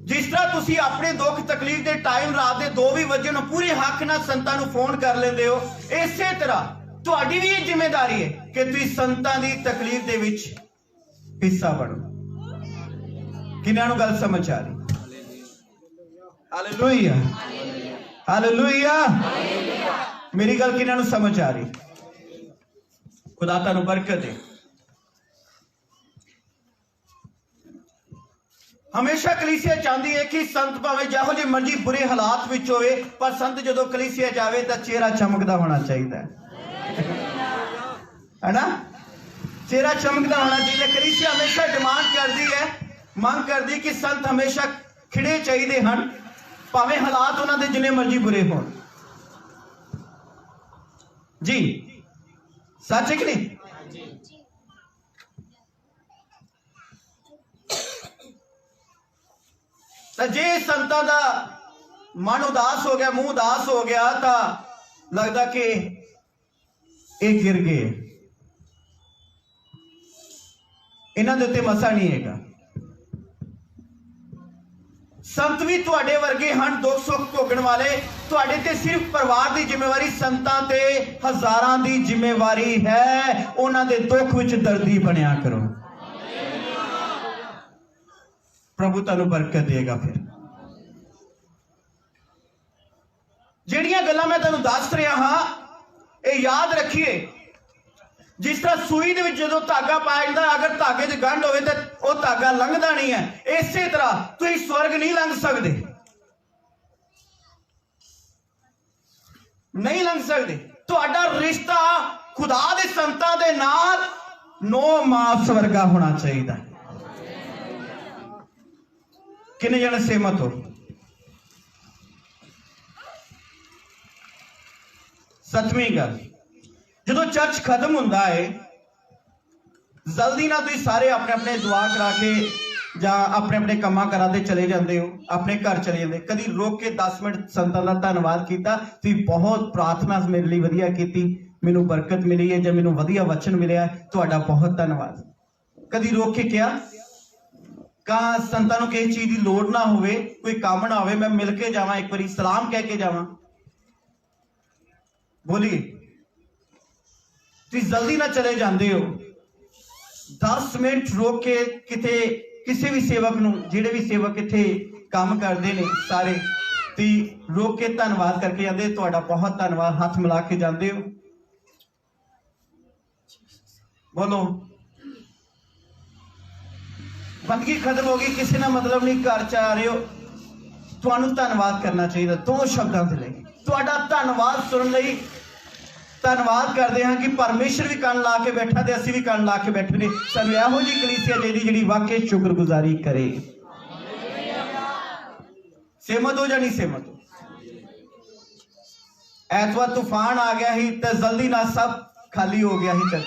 जिस तरह तुसी अपने दुख तकलीफ के टाइम रात के 2 भी बजे पूरे हक नाल संतां नू फोन कर लेंदे हो, इसे तरह तुहाडी भी ये जिम्मेदारी है कि तुसीं संतां दी तकलीफ दे विच हिस्सा बनो। किन्हां नू गल समझ आ रही? Hallelujah, hallelujah. मेरी गल किन्हां नू समझ आ रही? खुदा तुहानू बरकत दे। हमेशा कलीसिया चाहती है कि संत भावें जिहो जी मर्जी बुरे हालात विच होवे, पर संत जदों कलीसिया जावे तां चेहरा चमकदा होना चाहिए, है ना? चेहरा चमकदा होना चाहिए। कलीसिया हमेशा डिमांड करती है, मांग करती कि संत हमेशा खिड़े चाहिए हैं, भावें हालात उन्होंने जिन्ने मर्जी बुरे हो। जी सच है कि नहीं? तो जे संतां दा मन उदास हो गया, मुंह उदास हो गया, तो लगता कि ये गिर गए, इन्हां दे उत्ते मसा नहीं हैगा। संत भी तुहाडे वर्गे हन, दुख सुख भोगण वाले। तुहाडे ते सिर्फ परिवार की जिम्मेवारी, संतां ते हजारां दी जिम्मेवारी है। उन्हां दे दुख विच दर्दी बनिया करो। प्रभु तुहानूं बरकत देगा। फिर जिहड़ियां गल्लां मैं तुहानूं दस रहा हां, ये याद रखिए। जिस तरह सूई दे विच जदों धागा पाया जांदा, अगर धागे 'च गंढ होवे ते वो धागा लंघदा नहीं है। इसे तरह तुसीं स्वर्ग नहीं लंघ सकदे, नहीं लंघ सकदे। तुहाडा रिश्ता खुदा दे संतां दे नाल नो मास वर्गा होना चाहिए। किन्ने जने सहमत हो? सतवीं गल, जो चर्च खत्म होंदा है, जल्दी ना तुसीं सारे अपने अपने दुआ करा के जां अपने अपने कामां कराते चले जाते हो, अपने घर चले जाते। कभी रोक के 10 मिनट संतां दा धन्नवाद किया, तुसीं बहुत प्रार्थना मेरे लिए वधिया कीती, मैनूं बरकत मिली है जां मैनूं वधिया वचन मिलिया, तुहाडा बहुत धन्नवाद। कभी रोक के कहा कहा संतां नूं किसी चीज़ की लोड़ ना होवे, कोई काम ना होवे, मैं मिल के जावां, एक बारी सलाम कह के जावां? बोलिए, तुसीं जल्दी ना चले जाते हो। 10 मिनट रोक के किते किसी भी सेवक नूं, जिहड़े भी सेवक इत्थे काम करते हैं सारे, तुसीं रोक के धन्नवाद करके जाते, तुहाडा बहुत धन्नवाद, हाथ मिला के जाते हो। बोलो, बंदगी खत्म हो गई, किसी ना मतलब नहीं, घर च आ रहे हो, तुहानूं धन्नवाद करना चाहिए। 2 शब्दों से लेके तुहाडा धन्नवाद सुनने लई धन्नवाद करते हैं कि परमेश्वर भी कन ला के बैठा ते असीं भी कन ला के बैठे ने। सानूं इहो जी कलीसिया चाहिए जिहड़ी वाकई शुक्रगुजारी करे। सहमत हो या नहीं सहमत हो? ऐतवार तूफान आ गया ही तो जल्दी ना सब खाली हो गया ही। चल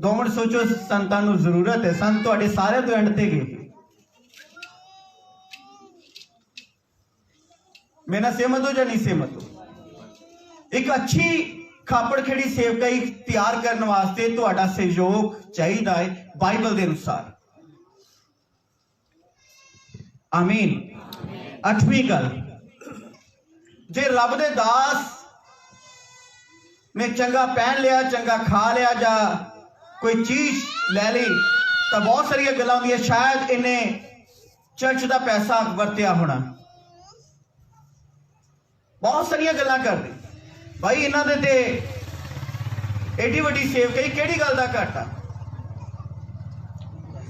2 मिनट सोचो, संतां नूं जरूरत है, संत तुहाडे सारे तो एंड ते गए। मेरा सहमत हो या नहीं सहमत हो? एक अच्छी खापड़ खेड़ी सेवकाई तैयार करने वास्ते तुहाडा सहयोग चाहिए है बाइबल के अनुसार। आमीन। 8वीं गल, जे रब दे दास ने चंगा पहन लिया, चंगा खा लिया, जा कोई चीज ले ली, तो बहुत सारिया गल्लां होंदियां, शायद इन्हें चर्च का पैसा वरतिया होना, बहुत सारिया गल्लां करदे। भाई इन्हां दे ते एडी वड्डी सेवकाई किहड़ी गल दा घाटा?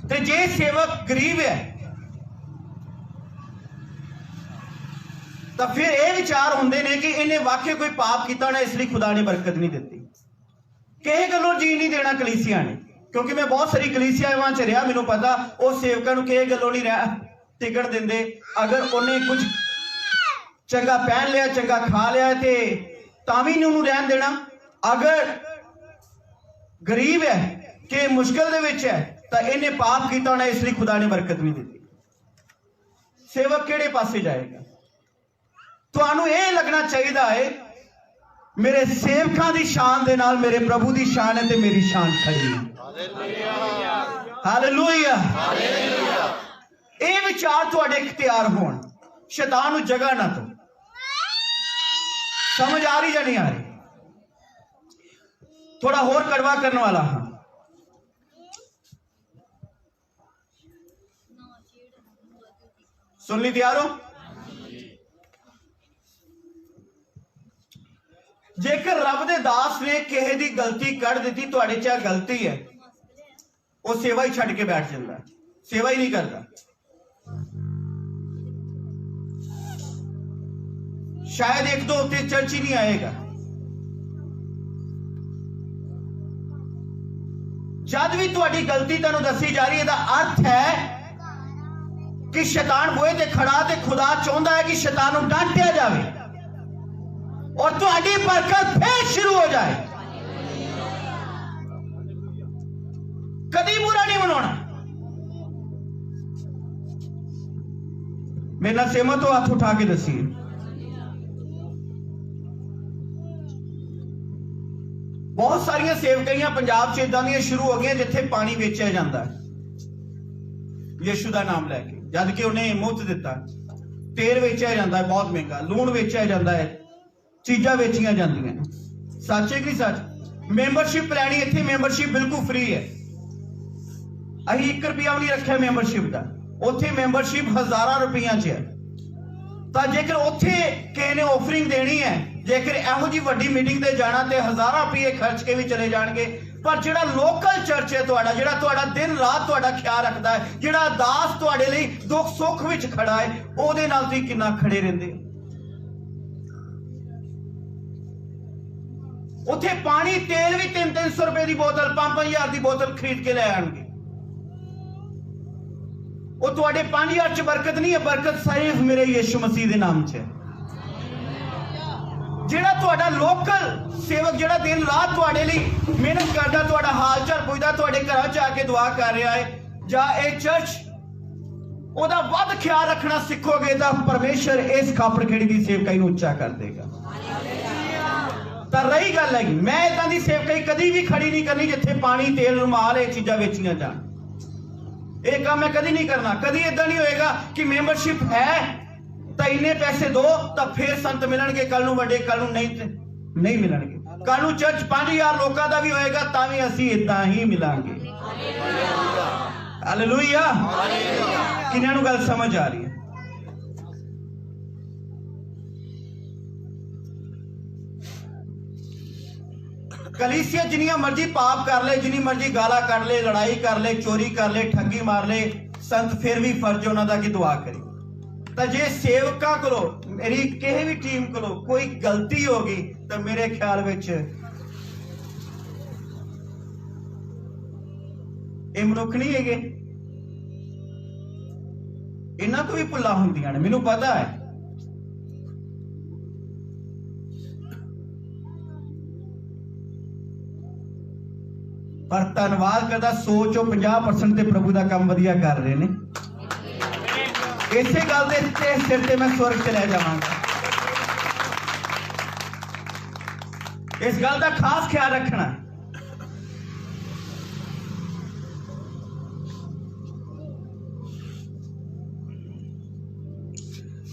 ते जे सेवक गरीब है तो फिर ये विचार होंदे ने कि इन्हें वाकई कोई पाप किया होना, इसलिए खुदा ने बरकत नहीं दी। किसी गलों जी नहीं देना कलीसिया ने, क्योंकि मैं बहुत सारी कलीसियावां च रहा, मैनूं पता वो सेवकां नूं किसी गलों नहीं टिकट देंदे। अगर उन्हें कुछ चंगा पहन लिया, चंगा खा लिया, तो भी नहीं उन्होंने रहन देना। अगर गरीब है कि मुश्किल दे विच है तो इन्हें पाप किया होना, इसलिए खुदा ने बरकत नहीं दी। सेवक किहड़े पासे जाएगा? तुहानूं यह लगना चाहिए है मेरे सेवकां दी शान दे नाल मेरे प्रभु दी शान है, तो मेरी शान खड़ी है। हालेलुया। ये विचार तुहाडे इख्तियार होण, शैतान नूं जगह ना दो। समझ आ रही या नहीं आ रही? थोड़ा होर कड़वा करने वाला हाँ। सुन ली तैयार हो? जेकर रब दे दास ने किसी दी गलती कढ़ दी, तुहाडे च गलती है, वो सेवा ही छड्ड के बैठ जाता, सेवा ही नहीं करता। शायद 1-2 हफ्ते चर्च ही नहीं आएगा। जब भी तुहाडी गलती तुहानूं दसी जा रही है, अर्थ है कि शैतान बूहे ते खड़ा, ते खुदा चाहुंदा है कि शैतान नूं डांटिया जाए और तुहाडी बरकत फिर शुरू हो जाए। कदी बुरा नहीं मनाना। मेरे नाल सहमत हो? हाथ उठा के दसिए। बहुत सारिया सेवकाइयां पंजाब च इदां दी शुरू हो गई जिथे पानी बेचा जाता है। यीशु का नाम लैके, जद कि उन्हें मुफ्त दिता। तेल वेचिया जाता है बहुत महंगा, लूण वेचिया जाता है, चीज़ां वेचिया जांदियां। सच है कि नहीं सच? मैंबरशिप लैनी, इत्थे मैंबरशिप बिल्कुल फ्री है। असीं 1 रुपया भी नहीं रखा मैंबरशिप का, उत्थे मैंबरशिप हज़ारां रुपया च है। तो जेकर उत्थे किसी ने ऑफरिंग देनी है, जेकर इहो जी वड्डी मीटिंग ते जाना तो हज़ारां रुपये खर्च के भी चले जाएंगे। पर जिहड़ा लोकल चर्च है तुहाडा, जिहड़ा तुहाडा दिन रात तुहाडा ख्याल रखता है, जिहड़ा दास तुहाडे लई दुख सुख विच खड़ा है, उहदे नाल तुसीं किन्ना खड़े रहिंदे हो। उत्थे पानी तेल भी 300-300 रुपए की बोतल, 5-5 हज़ार की बोतल खरीद के ले आएंगे। वो तुहाडे 5 हज़ार च बरकत नहीं है, बरकत सिर्फ मेरे यीशु मसीह के नाम च है। जिहड़ा तुहाडा लोकल सेवक, जिहड़ा दिन रात तुहाडे लई मेहनत करदा, तुहाडा हाल चाल पुछदा, तुहाडे घरां च आके दुआ कर रहा है, जां इह चर्च ओहदा वध ख्याल रखना सीखोगे तो परमेश्वर इस खापड़खेड़ी की सेवकाई नूं उच्चा कर देगा। तो रही गल है, मैं इदां दी सेवकाई कदी भी खड़ी नहीं करनी जिथे पानी तेल रुमाल ये चीज़ां वेचियां जाण। यह काम मैं कदी नहीं करना। कदी इदां नहीं होएगा कि मेंबरशिप है तो इन्ने पैसे दो तो फिर संत मिलणगे, कल नूं वड्डे, कल नूं नहीं मिलणगे। कल नूं चर्च 5000 लोगों का भी होएगा तां भी असीं इदां ही मिलांगे। हालेलुया। किन्हां नूं गल समझ आ रही है? कलीसिया जिन्नियां मर्जी पाप कर ले, जिन्नी मर्जी गाला कर ले, लड़ाई कर ले, चोरी कर ले, ठगी मार ले, संत फिर भी फर्ज उन्हां दा कि दुआ करे। तो जे सेवकां कोलों, मेरी किसी भी टीम कोलों कोई गलती होगी तो मेरे ख्याल विच ये मनुख नहीं है, इन्हां को भी भुल्लां हुंदियां ने, मैनूं पता है। पर धन्नवाद करदा, 100 50% ते प्रभु का काम वधिया कर रहे हैं। इसे गल के सिर ते मैं स्वर्ग च लै जावांगा। इस गल का खास ख्याल रखना।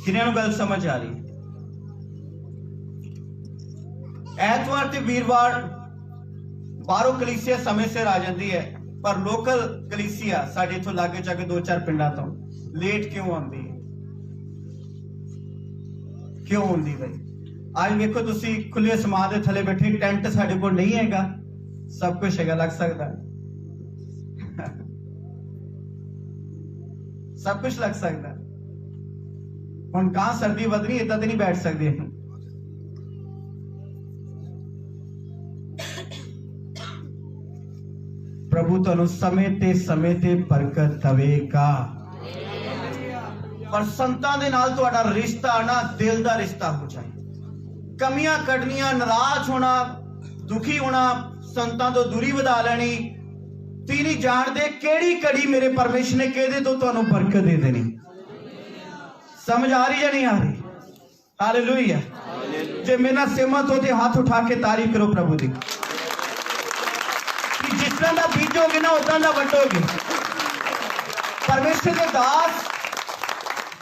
किन्हां नूं गल समझ आ रही? ऐतवार ते वीरवार बाहरों कलीसिया समय सिर आ जाती है, पर लोकल कलीसिया साडे इथों लागे जाके 2-4 पिंडां तो लेट क्यों आती है? क्यों आती भाई? आज देखो तुसी खुले आसमान के थले बैठे, टेंट साडे कोल नहीं हैगा, सब कुछ हैगा, लग सकता है सब कुछ लग सकता है। हुण कहां सर्दी वधनी, इदां ते नहीं बैठ सकते। प्रभु तुहानू समय ते बरकत देवेगा। पर संतां दे नाल तुहाडा रिश्ता ना दिल दा रिश्ता हो जाए। कमियां कढनियां, नाराज होना, दुखी होना, संतां तो दूरी वधा लैनी, ती नहीं जानदे केड़ी कड़ी मेरे परमेश्वर ने कहदे तो तुहानू बरकत दे देनी। समझ आ रही या नहीं आ रही? हालेलुया। जे मेरे नाल सहमत हो ते हाथ उठा के तारीफ करो प्रभु दी। जिस तरह का बीजोगे ना उदा का वड्डोगे। परमेश्वर के दास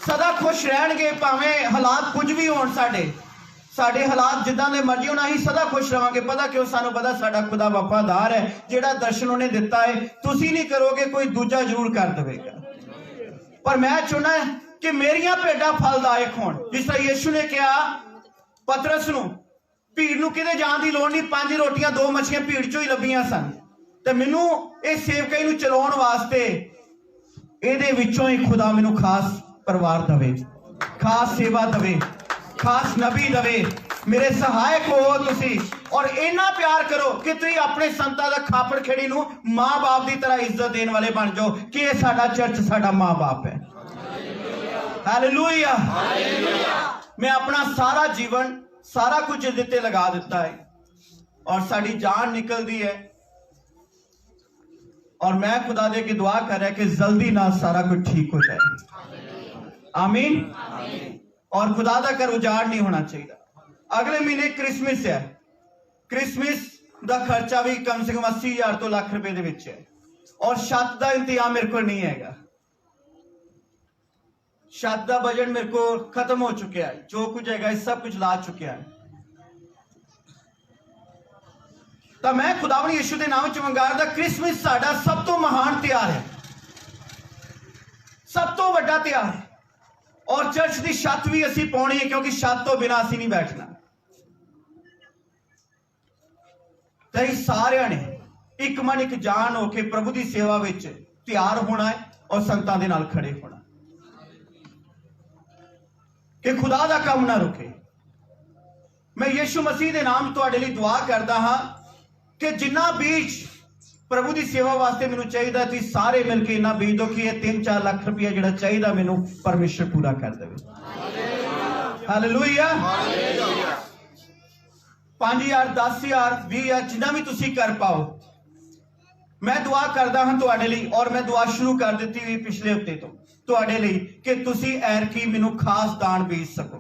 सदा खुश रहणगे, भावें हालात कुछ भी होण, साडे हालात जिद्दां दे मर्जी होण, असीं सदा खुश रहांगे। पता क्यों? सानू पता साडा खुदा वफादार है, जिहड़ा दर्शन उन्हें दिता है तुसीं नहीं करोगे, कोई दूजा जरूर कर देगा। पर मैं चाहुंदा कि मेरियां भेडां फलदायक होण। जिस तरह यीशु ने कहा पतरस नूं, भीड़ नूं किते जाण दी लोड़ नहीं, 5 रोटियां 2 मछलियां भीड़ चों ही लभीਆਂ सन, ते मैनू इस सेवकाई नूं चलाउण वास्ते इहदे विचों ही खुदा मैनू खास परिवार दवे, खास सेवा दवे, खास नबी दवे, मेरे सहायक हो तुसी, और इन्ना प्यार करो कि तुसी अपने संतां दा खापड़ खेड़ी नूं मां बाप की तरह इज्जत देने वाले बन जाओ कि यह साडा चर्च साडा मां बाप है। हालेलुया। मैं अपना सारा जीवन सारा कुछ इहदे ते लगा दिता है और साडी जान निकलती है, और मैं खुदा दे के दुआ कर रहा है कि जल्दी ना सारा कुछ ठीक हो जाए। आमीन। और खुदा दा घर उजाड़ नहीं होना चाहिए। अगले महीने क्रिसमस है, क्रिसमस दा खर्चा भी कम से कम 80,000 तो लाख रुपए दे विच है, और छत दा इंतजाम मेरे को नहीं हैगा। छत का बजट मेरे को खत्म हो चुका है, जो कुछ है सब कुछ ला चुका है। तो मैं खुदावंद यीशु के नाम च मंगारदा, क्रिसमस साडा सब तो महान त्योहार है, सब तो बड़ा त्योहार है। और चर्च की छत भी असी पानी है, क्योंकि छत तो बिना असी नहीं बैठना। तो सारे ने एक मन एक जान होके प्रभु की सेवा विच तैयार होना है और संतां दे नाल खड़े होना, कि खुदा दा काम ना रुके। मैं यीशु मसीह के नाम तुहाडे लई दुआ करदा हां कि जिन्ना बीज प्रभु की सेवा वास्ते मैनू चाहिए, तुसीं सारे मिलके इन्ना बीज दो कि यह 3-4 लाख रुपया जिहड़ा चाहिए मैनू परमेश्वर पूरा कर देवे। हालेलुया। 5,000 10,000 20,000 जिन्ना भी तुसीं कर पाओ, मैं दुआ करदा हां तुहाडे लई। और मैं दुआ शुरू कर दी हुई पिछले हफ्ते तो तुहाडे लई कि तुसीं ऐरकी मैनू खास दान बीज सको,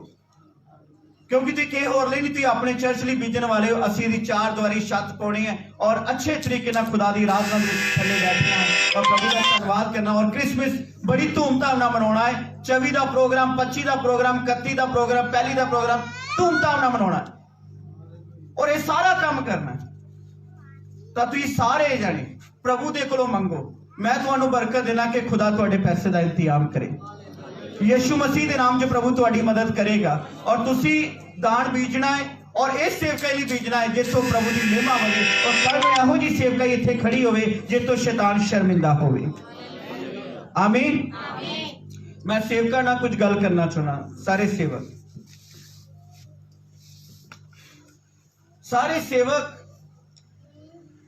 क्योंकि तुसीं किसी होर लई नहीं, तुसीं अपने चर्च लई बीजन वाले हो। असीं दी 4 दीवारी छत पाउणी है और अच्छे तरीके नाल खुदा दी आराधना दे थल्ले बैठना और प्रभु दा धन्नवाद करना। और क्रिसमस बड़ी धूमधाम नाल मनाउणा है। 24 दा प्रोग्राम, 25 दा प्रोग्राम, 31 दा प्रोग्राम, 1 दा प्रोग्राम धूमधाम नाल मनाउणा है और ये सारा काम करना है। तो तुसीं सारे जने प्रभु दे कोलों मंगो। मैं तुहानू बरकत देना कि खुदा तुहाडे पैसे का इंतजाम करे। यीशु मसीह के नाम च प्रभु तुहाडी मदद करेगा और तुसी दान बीजना है और इस सेवकाई लिए बीजना है जिसों प्रभु की महिमा बने और कल में एहो जी सेवकाई इत्थे खड़ी होवे जिसों शैतान शर्मिंदा होवे। आमीन। मैं सेवका ना कुछ गल करना चाहना। सारे सेवक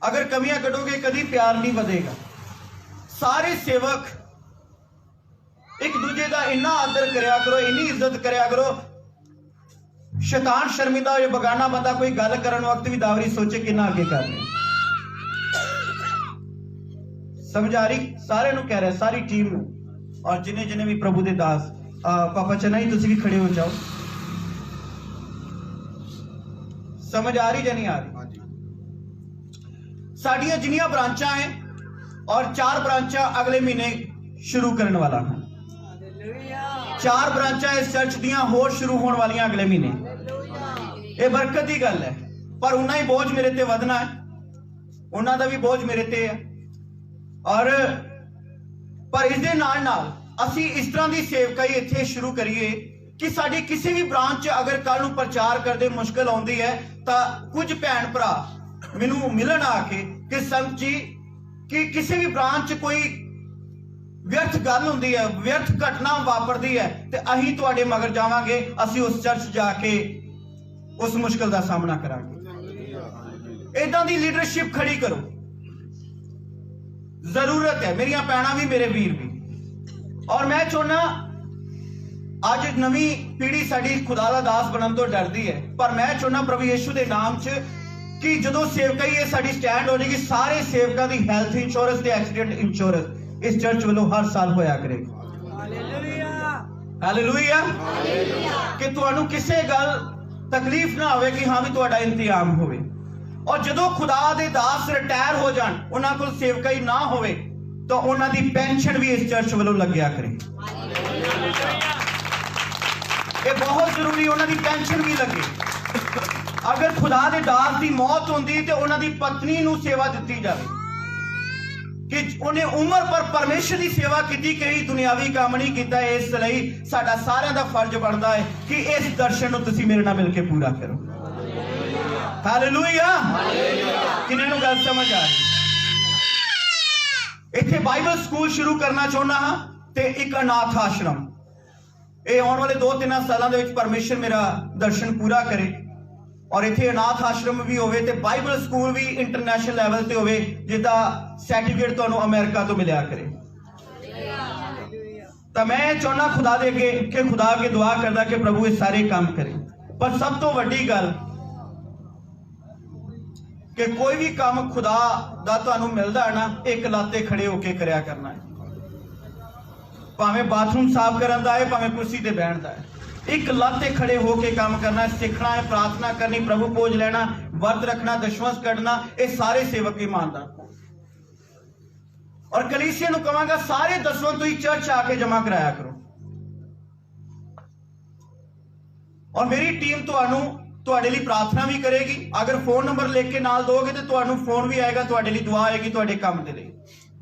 अगर कमियां कटोगे कभी प्यार नहीं बढ़ेगा। सारे सेवक एक दूजे का इन्ना आदर करया करो, इन्नी इज्जत करया करो। शैतान शर्मिंदा हो, बगाना बंदा कोई गल करन वक्त भी दावरी सोचे कि ना आगे कर रहे। समझ आ रही? सारे नु कह रहे, सारी टीम नु और जिन्हें जिन्हें भी प्रभु दे दास। पापा चनाई तुसी भी खड़े हो जाओ। समझ आ रही या नहीं आ रही? साडियां जिन्नियां ब्रांचा हैं और 4 ब्रांचा अगले महीने शुरू करने वाला है। 4 ब्रांचा इस चर्च दियां होर शुरू होने वालियां अगले महीने। ये बरकत की गल है, पर उन्ना ही बोझ मेरे ते वधना है, उन्ना दा भी बोझ मेरे ते है। और पर इस दे नाल नाल असी इस तरह की सेवकाई इत्थे शुरू करिए कि साडी किसी भी ब्रांच अगर कल नूं प्रचार करदे मुश्किल आउंदी है तो कुछ भैन भरा मैनू मिलन आके कि संत जी कि किसी भी ब्रांच कोई व्यर्थ गल हुंदी है, व्यर्थ घटना वापरदी है ते अहीं तुहाडे मगर जावांगे, असीं उस चर्च जाके उस मुश्किल का सामना करांगे। इदां दी लीडरशिप खड़ी करो। जरूरत है, मेरियां भैणां भी मेरे वीर भी। और मैं चाहना अज नवी पीढ़ी साडी खुदा दा दास बनन तो डरदी है, पर मैं चाहना प्रभु यीशु दे नाम च कि जदों सेवकाई ये साडी स्टैंड हो जाएगी, सारे सेवकां दी हेल्थ इंश्योरेंस ते एक्सीडेंट इंश्योरेंस इस चर्च वालों हर साल होया करेगा। हालेलुया। कि तुहानू किसी गल तकलीफ ना होवे कि हाँ भी तुहाडा इंतजाम होवे। और जदों खुदा दे दास रिटायर हो जान, उन्हां कोल सेवकाई ना होवे तो उन्हां दी पेंशन भी इस चर्च वालों लग्या करे। ये बहुत जरूरी, उन्हां दी पेंशन भी लगे। अगर खुदा दे दास की मौत होंदी तो उन्हां दी पत्नी नूं सेवा दित्ती जावे कि उन्हें उम्र पर परमेश्वर की सेवा की, कई दुनियावी काम नहीं किया। इसलिए साडा सारिਆਂ दा फर्ज बनता है कि इस दर्शन को तुसीं मेरे नाल मिलके पूरा करो। हालेलुया। किन्हां नूं गल समझ आ रही? इत्थे बाइबल स्कूल शुरू करना चाहुंदा हां ते एक अनाथ आश्रम। ये आने वाले 2-3 सालों दे विच परमेश्वर मेरा दर्शन पूरा करे और इत्थे अनाथ आश्रम भी होवे ते बाइबल स्कूल भी इंटरनेशनल लेवल ते होवे जिसदा सर्टिफिकेट तुहानू अमेरिका तो मिलिया करे। तो मैं चाहना खुदा दे अगे कि खुदा अगे दुआ करदा कि प्रभु ये सारे काम करे। पर सब तो वड्डी गल कि कोई भी काम खुदा दा तुहानू मिलदा है ना, एक लाते खड़े होके करया करना है। भावें बाथरूम साफ करन दा है, भावें कुर्सी ते बैठण दा है, एक लाते खड़े होके काम करना है। सीखना है, प्रार्थना करनी, प्रभु भोज लेना, व्रत रखना, दशवंश करना, ये सारे सेवक ईमानदार। और कलीसिया नूं कहांगा सारे दसवंश तुसीं चर्च आके जमा कराया करो। और मेरी टीम ਤੁਹਾਡੇ ਲਈ प्रार्थना भी करेगी। अगर फोन नंबर लिख के नाल दोगे तो ਤੁਹਾਨੂੰ फोन भी आएगा, ਤੁਹਾਡੇ ਲਈ दुआ आएगी ਤੁਹਾਡੇ ਕੰਮ ਦੇ ਲਈ।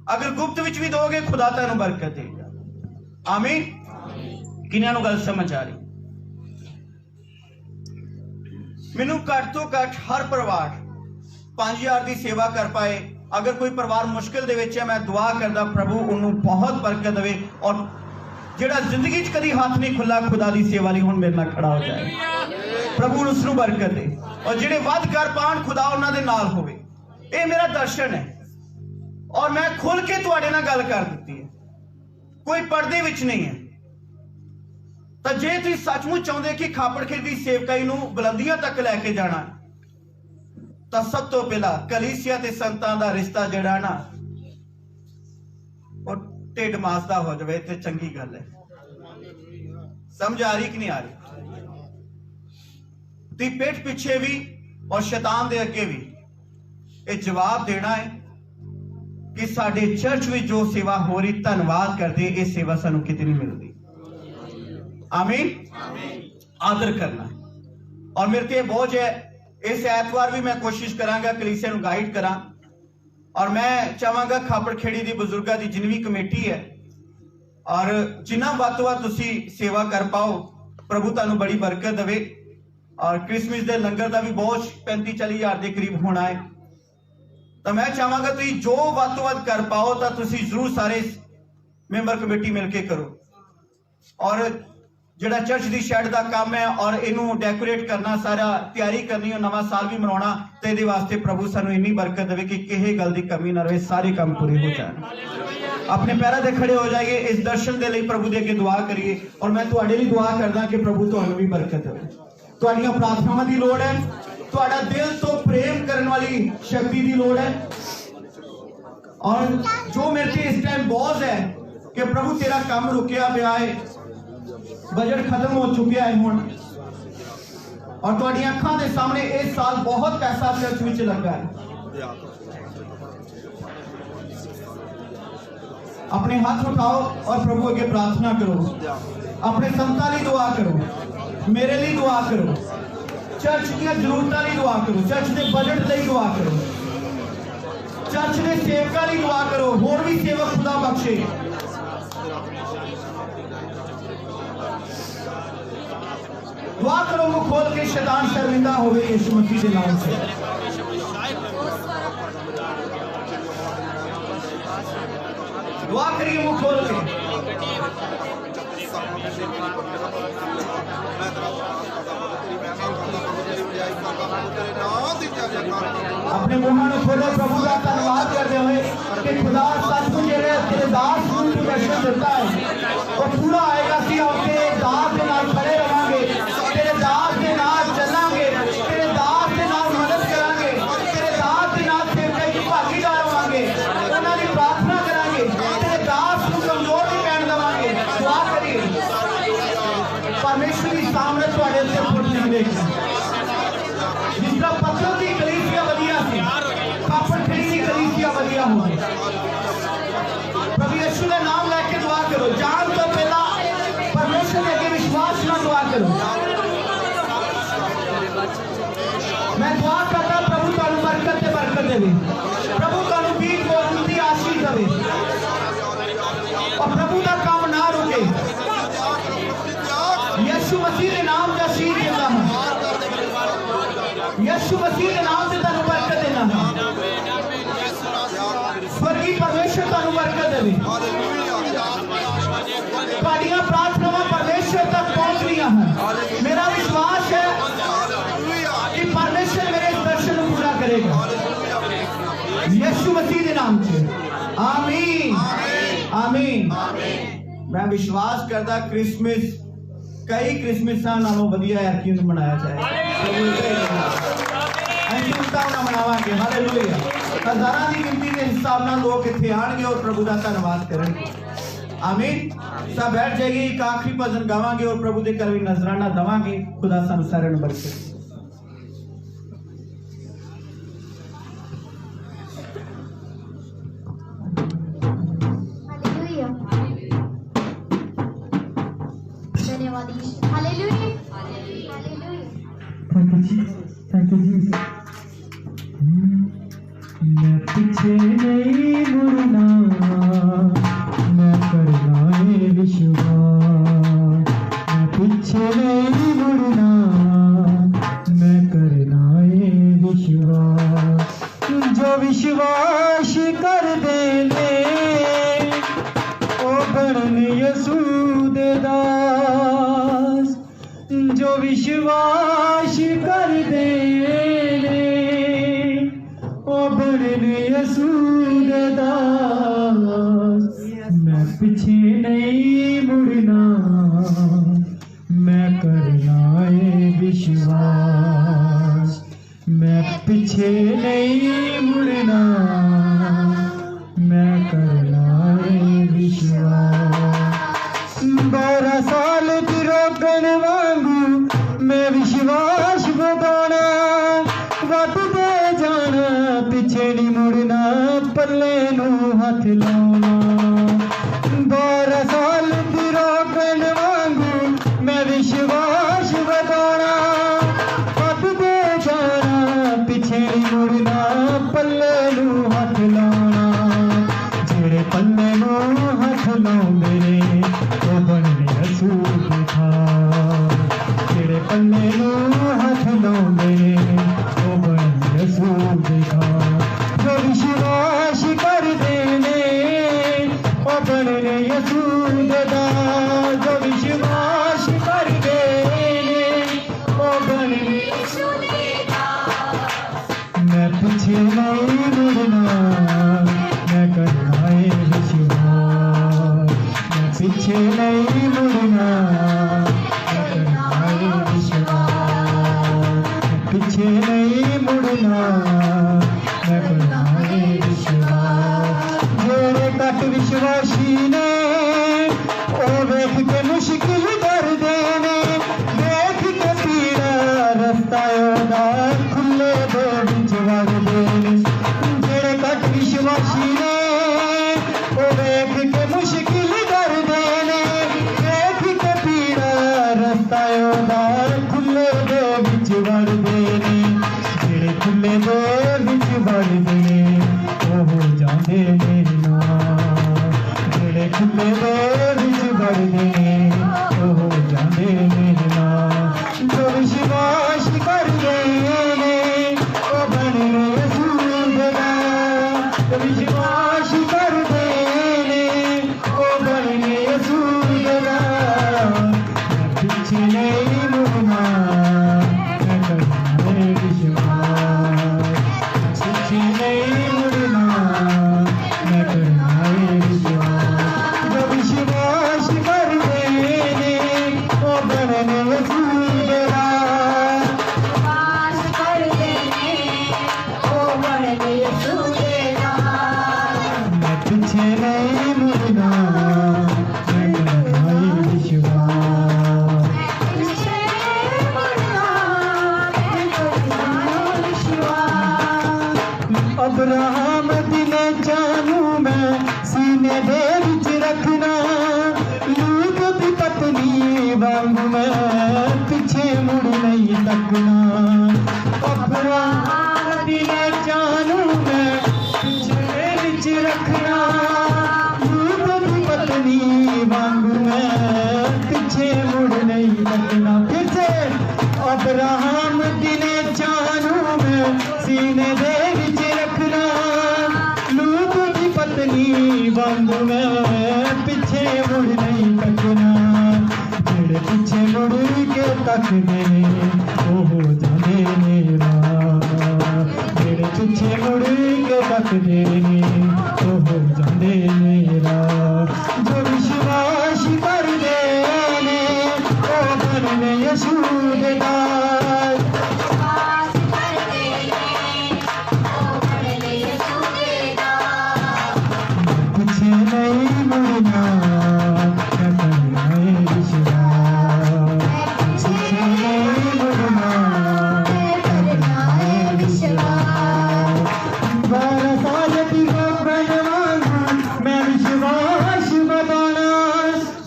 अगर गुप्त विच भी दोगे खुदा ਤੁਹਾਨੂੰ बरकत देगा। आमीन। किन्हां ਨੂੰ गल समझ आ रही? मैनू घट तो घट हर परिवार 5000 की सेवा कर पाए। अगर कोई परिवार मुश्किल दे विच है, मैं दुआ करदा प्रभु उन्होंने बहुत बरकत देवे और जिहड़ा जिंदगी च कदी हाथ नहीं खुला खुदा की सेवा लई हुण मेरे नाल खड़ा हो जाए। प्रभु उसनू बरकत दे और जिहड़े वध कर पाण खुदा उन्हां दे नाल होवे। ये मेरा दर्शन है और मैं खुल के तुहाडे नाल गल कर दित्ती है, कोई पर्दे विच नहीं है। तो जे तुसीं सचमुच चाहुंदे कि खापड़खेड़ दी सेवकाई नू बुलंदियां तक लैके जाना, तो सब तो पहला कलीसिया ते संतां दा रिश्ता जिहड़ा ना और ढिड मास दा हो जाए तो चंगी गल है। समझ आ रही कि नहीं आ रही? ती पेट पीछे भी और शैतान दे अगे भी ये जवाब देना है कि साडे चर्च में जो सेवा हो रही, धन्यवाद करते, ये सेवा सानू कितनी मिलती। आमीन। आदर करना है और मेरे ते बोझ है। इस ऐतवार भी मैं कोशिश करांगा कलीसिया नू गाइड करा और मैं चाहांगा खापड़खेड़ी दी बुजुर्गां दी जिन्नी भी कमेटी है और जिन्ना वध तो वध तुसीं सेवा कर पाओ, प्रभु तुहानू बड़ी बरकत देवे। और क्रिसमस के लंगर का भी बोझ 35-40 हज़ार के करीब होना है। तो मैं चाहांगा तुसीं जो वध तो वध कर पाओ तो तुसीं जरूर सारे मेंबर कमेटी मिलके करो। और जिहड़ा चर्च की शैड का काम है और इनू डेकोरेट करना, सारा तैयारी करनी और नवा साल भी मनाना, तो ये वास्ते प्रभु सानू इन्नी बरकत देवे कि किसी गल की कमी ना रहे, सारे काम पूरे हो जाए। अपने पैरों से खड़े हो जाइए, इस दर्शन के लिए प्रभु के अगे दुआ करिए और मैं तुहाडे लिए दुआ करदा कि प्रभु तुहानू भी बरकत देवे। तुहाडीआं प्रार्थनावां दी लोड़ है, तुहाडा दिल तो प्रेम करने वाली शक्ति की लोड़ है। और जो मेरे से इस टाइम बोझ है कि प्रभु तेरा काम रुकिया पिया है, बजट खत्म हो चुका है हुण और तुहाडी अखां दे सामने इस साल बहुत पैसा चर्च विच लगा है। अपने हाथ उठाओ और प्रभु अगे प्रार्थना करो, अपने संतां लई दुआ करो, मेरे लिए दुआ करो, चर्च की जरूरतों लिए दुआ करो, चर्च के बजट लिए दुआ करो, चर्च के सेवकों लिए दुआ करो, होर भी सेवक खुदा बख्शे। दुआ करो मुंह खोल के, शैतान शर्मिंदा होवे यीशु मसीह के नाम से। दुआ करिए मुंह खोल के। अपने मुंह खोलो प्रभु का धन्यवाद करते हुए कि खुदा सचमुच तेरे दास को दर्शन देता है और पूरा आएगा कि हम तेरे दास के नाल खड़े रहांगे, तेरे दास के नाल चलांगे, तेरे दास के नाल मदद करांगे, तेरे दास के नाल सेवकाई की भागीदार होवांगे, उन्हां दी प्रार्थना करांगे, तेरे दास को कमजोर नहीं पैण देवांगे। दुआ करिए परमेश्वर की सामने तुहाडे ते फुट नहीं देगी। जिस तरह पत्थर की कलीसिया वधिया सी, खापड़खेड़ी की कलीसिया वधिया होगी। प्रभु यीशु का नाम लेके दुआ करो, जान तो पहला परमेश्वर के आगे विश्वास ना दुआ करो। मैं दुआ करता प्रभु तुहानू बरकत ते बरकत देवे, प्रभु तुहानू बीच बोलने की आशीष देवे और प्रभु का काम ना रुके। यीशु मसीह के नाम का आशीष देता हूं, यीशु मसीह के नाम से तुहानू बरकत देना है। स्वर्गीय परमेश्वर तुहानू बरकत देवे। तुहाडीआं प्रार्थनावां परमेश्वर तक पहुंच रही हैं। मेरा विश्वास है कि परमेश्वर मेरे इस दर्शन को पूरा करेगा यीशु मसीह के नाम से। आमीन आमीन। मैं विश्वास करता क्रिसमस कई क्रिसमसां नालों वधिया ऐतकी नूं मनाया जाए। मनावांगे। हालेलुया। हज़ारां की गिनती के हिसाब नाल लोग इत्थे आणगे और प्रभु का धन्यवाद करेंगे। आमीन। सब बैठ जाइए, एक आखिरी भजन गावांगे और प्रभु के घर नजराना देवांगे। खुदा सानू सारिआं नूं बरकत। धन्यवाद। हालेलुया। जी, थैंक यू जी। मैं पीछे नहीं मुड़ना, मैं करना है विश्वास। मैं पीछे नहीं मुड़ना, मैं करना है विश्वास। जो विश्वास कर देने ओ बनने यसूद दास। जो विश्वास कर देने ओ बनने यसूद दास। मैं पीछे नहीं मुड़ना, मैं करना है विश्वास। मैं पीछे नहीं मुड़ना, मैं करना है विश्वास। 12 साल की रोकन वांगू मैं विश्वास बताना, वधदे जाना पिछे नहीं मुड़ना, पल्ले नू हथ लाना। 12 साल की रोकन वांगू मैं विश्वास बताना, वधदे जाना पिछे नहीं मुड़ना, पल्ले नू हथ लाना। जेड़े पल्ले नू हथ लाउंदे ने ओ बनने यसूद था। जेड़े पल्ले नू हथ लाउंदे ने ओ बनने यसूद था। जो विश्वास कर देने ओ बनने यसूद दा। जो विश्वास कर देने ओ बनने यसूद दा। मैं पीछे नहीं मुड़ना, मैं करना है विश्वास। मैं पीछे नहीं मुड़ना, मैं करना है विश्वास। मैं पीछे नहीं मुड़ना, मैं करना है विश्वास। मेरे कट विश्वासी ने ओ वेख के मुश्किल कर देने, देख के पीड़ा रस्ता ओदा खुले दे विच वड़ देने। जेड़े कट विश्वासी ने ओ वेख के मुश्किल कर देने, देख के पीड़ा रस्ता ओदा खुले दे विच वड़ देने। जेड़े खुले दे विच वड़ देने ओ हो जांदे ने नाल। जेड़े खुले दे विच वड़ देने ओ हो जांदे ने नाल। जो विश्वास कर देने ओ बनने यसूद दा। जो विश्वास कर देने ओ बनने यसूद दा। मैं पीछे नहीं मुड़ना, मैं करना है विश्वास। पीछे नहीं मुड़ना, मैं करना है विश्वास। जो विश्वास कर देने ओ बनने यसूद दा। विश्वास कर देने ओ बनने यसूद दा। मैं पीछे नहीं मुड़ना, मैं करना है विश्वास। पीछे नहीं मुड़ना, मैं करना है विश्वास। अब्राहम दिले जानू मैं सीने दे विच रखना, लूत दी पत्नी वांगू मैं पीछे मुड़ नहीं तकना। अब्राहम दिले जानू मैं सीने विच रखना, लूत दी पत्नी वांगू मैं पीछे मुड़ नहीं तकना। फिर से अब्राहम दिले जानू मैं सीने दे विच रखना, लूत दी पत्नी वांगू मैं पीछे मुड़ नहीं तकना। जेड़े पीछे मुड़ के तकदे ओ हो जांदे ने राह। जेड़े पीछे मुड़ के तकदे ओ हो जांदे ने राह। जो विश्वास कर देने ओ बनने यसूद दा। पीछे नहीं मुड़ना, मैं करना है विश्वास। पीछे नहीं मुड़ना, मैं करना है विश्वास। 12 साल की रोकन वांगू मैं विश्वास बताना,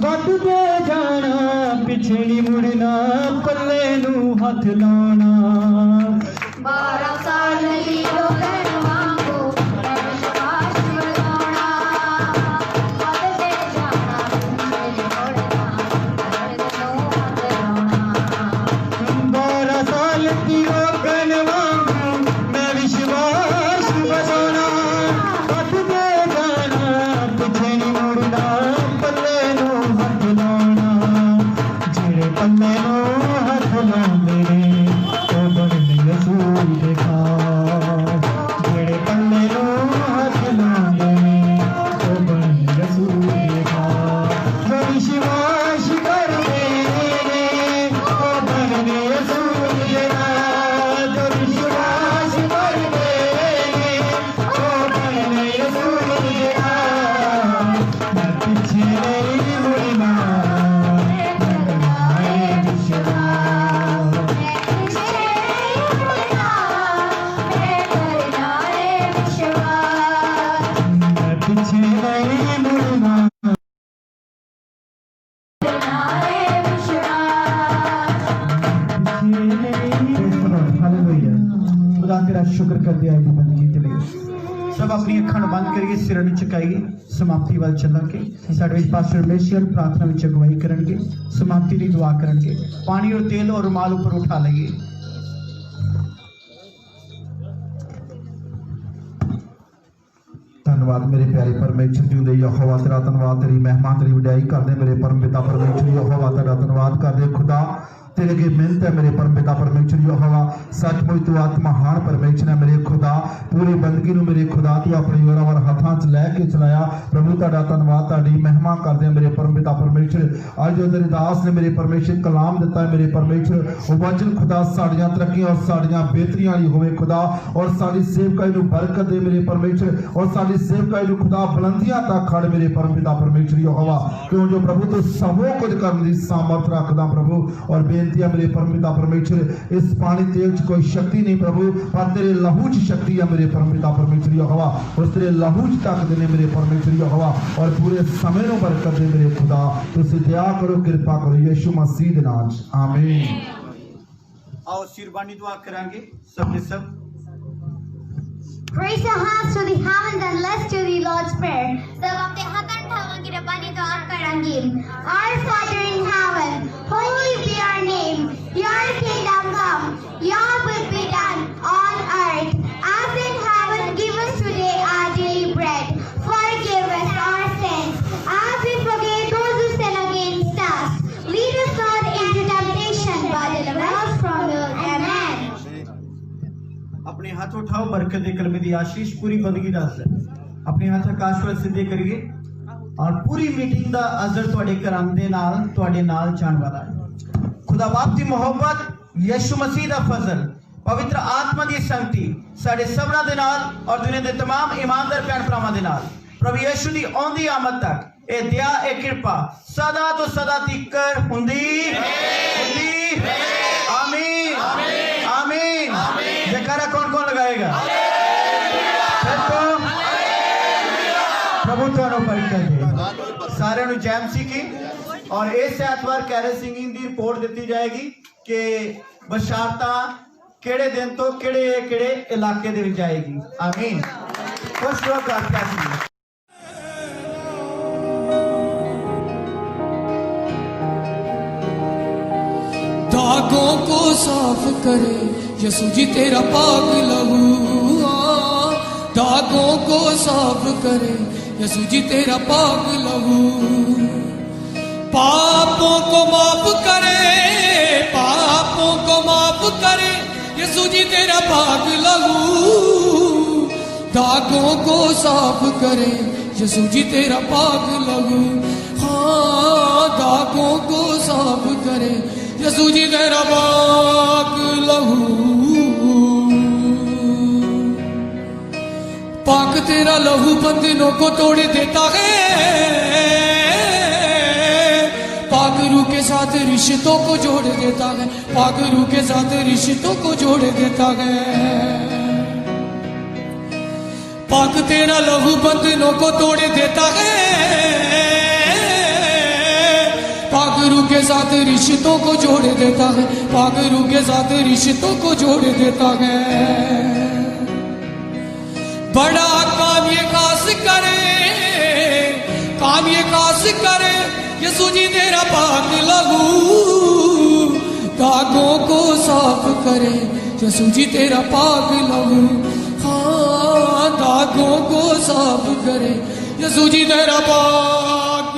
वधदे जाना पिछे नहीं मुड़ना, पल्ले नू हथ लाना। 12 साल की रोगन वांगू विश्वास बढ़ाना बदले जाना मेरे मोड़ना दर्द नो रोना 12 साल की रोकन वांगू मैं विश्वास बजाना बदले जाना पीछे नहीं मुड़ना पल्ले नो हाथ लाना जेड़े पल्ले नो हाथ लांदे ने ओ बनने रसूल देखा जेड़े पल्ले नो हाथ लांदे ने ओ बनने रसूल देखा वो विश्वास करदे ने ओ बनने रसूल देखा जो विश्वास करदे ने ओ बनने रसूल देखा मैं पीछे नहीं मुड़ना करना है विश्वास मैं पीछे नहीं मुड़ना हालेलुया खुदा तेरा शुक्र करदे आज दी बंदगी ते लिए सब अपनी अखां नूं बंद करिए सिरां नूं झुकाइए समाप्ति वाल चलांगे साडे विच पास्टर रमेशियर प्रार्थना विच अगुवाई करनगे समाप्ति दी दुआ करनगे पानी और तेल और रुमाल ऊपर उठा लइए धन्यवाद मेरे प्यारे परमेश्वर जी दे यहोवा तेरा धन्यवाद तेरी महिमा तेरी वड्याई करदे मेरे परम पिता परमेश्वर यहोवा तेरा धन्यवाद करदे खुदा तेरे अगे मिन्नत है मेरे परम पिता परमेश्वर यहोवा सचमुच तू आत्महान परमेश्वर है मेरे खुदा पूरी बंदगी नूं मेरे खुदा तू अपने जोरावर हाथां च लै के चलाया प्रभु तेरा धन्यवाद तेरी महिमा करदे मेरे परम पिता परमेश्वर अज जो तेरे दास ने मेरे परमेश्वर कलाम दिता है मेरे परमेश्वर वो वचन खुदा साड़ियां तरक्कियां और साड़ियां बेहतरियां वाली होवे खुदा और साडी सेवकाई नूं बरकत दे मेरे परमेश्वर और साडी सेवकाई नूं खुदा बुलंदियां तक खड़ मेरे परम पिता परमेश्वर यहोवा क्यों जो प्रभु तू सब कुछ करने की सामर्थ रखदा प्रभु और बेनती है मेरे परम पिता परमेश्वर इस पानी तेल च कोई शक्ति नहीं प्रभु पर तेरे लहू च शक्ति है मेरे परम पिता परमेश्वर यहोवा और तेरे लहू च ताकत देने मेरे परमेश्वर यहोवा और पूरे समय नो बरकत दे मेरे खुदा तुसी दया करो कृपा करो यीशु मसीह दे नाम च आमीन आओ सिरबानी दुआ करांगे सब ने सब Raise your hands to the heavens and let's do the Lord's Prayer. सब अपने हाथां उठावांगे रब्बानी दुआ करांगे. Our Father in heaven, holy be your name. Your kingdom come. Your will be done on earth as in heaven. Give us today our daily bread. Forgive us our sins as we forgive those who sin against us. Lead us not into temptation, but deliver us from evil. Amen. अपने हाथ उठाओ बरकत दे कलमे दी आशीष पूरी बंदगी दा असर अपने हाथ आकाश वल सीधे करिए और पूरी मीटिंग दा असर तुहाडे घरां दे नाल तुहाडे नाल जाण वाला है खुदा बाप दी मोहब्बत यीशु मसीह दा फजल पवित्र आत्मा दी संगति साडे सबना दे नाल और दुनिया दे तमाम ईमानदार भैन भरावां दे नाल प्रभु यीशु दी औंदी आमद तक ए दया ए कृपा सदा तो सदा तिकर हुंदी आमीन आमीन जयकारा कौन कौन लगाएगा प्रभु तुहानू बरकत दे सारे नु जय मसीह की और इस ऐतवार कैरल सिंगिंग दी रिपोर्ट दी जाएगी कि बशारता केड़े दिन तो केड़े इलाके दे विच जाएगी आमीन खुश रहो God bless you दागों को साफ करे यसू जी तेरा पाक लहू दागों को साफ करे यसू जी तेरा पाक लहू पापों को माफ करे यसू जी तेरा पाक लहू दागों को साफ करे यसू जी तेरा पाक लहू हाँ दागों को साफ करे यसू जी तेरा पाक लहू पाक तेरा लहू बंधनों को तोड़ देता है पाक रूह के साथ रिश्तों को जोड़ देता है पाक रूह के साथ रिश्तों को जोड़ देता है पाक तेरा लहू बंधनों को तोड़ देता है पाक रूह के साथ रिश्तों को जोड़ देता है, पाक रूह के साथ रिश्तों को जोड़ देता है। बड़ा काम ये खास करे, काम ये खास करे यीशु जी तेरा पाक लहू, दागों को साफ करे यीशु जी तेरा पाक लहू। हाँ, दागों को साफ करे यीशु जी तेरा पाक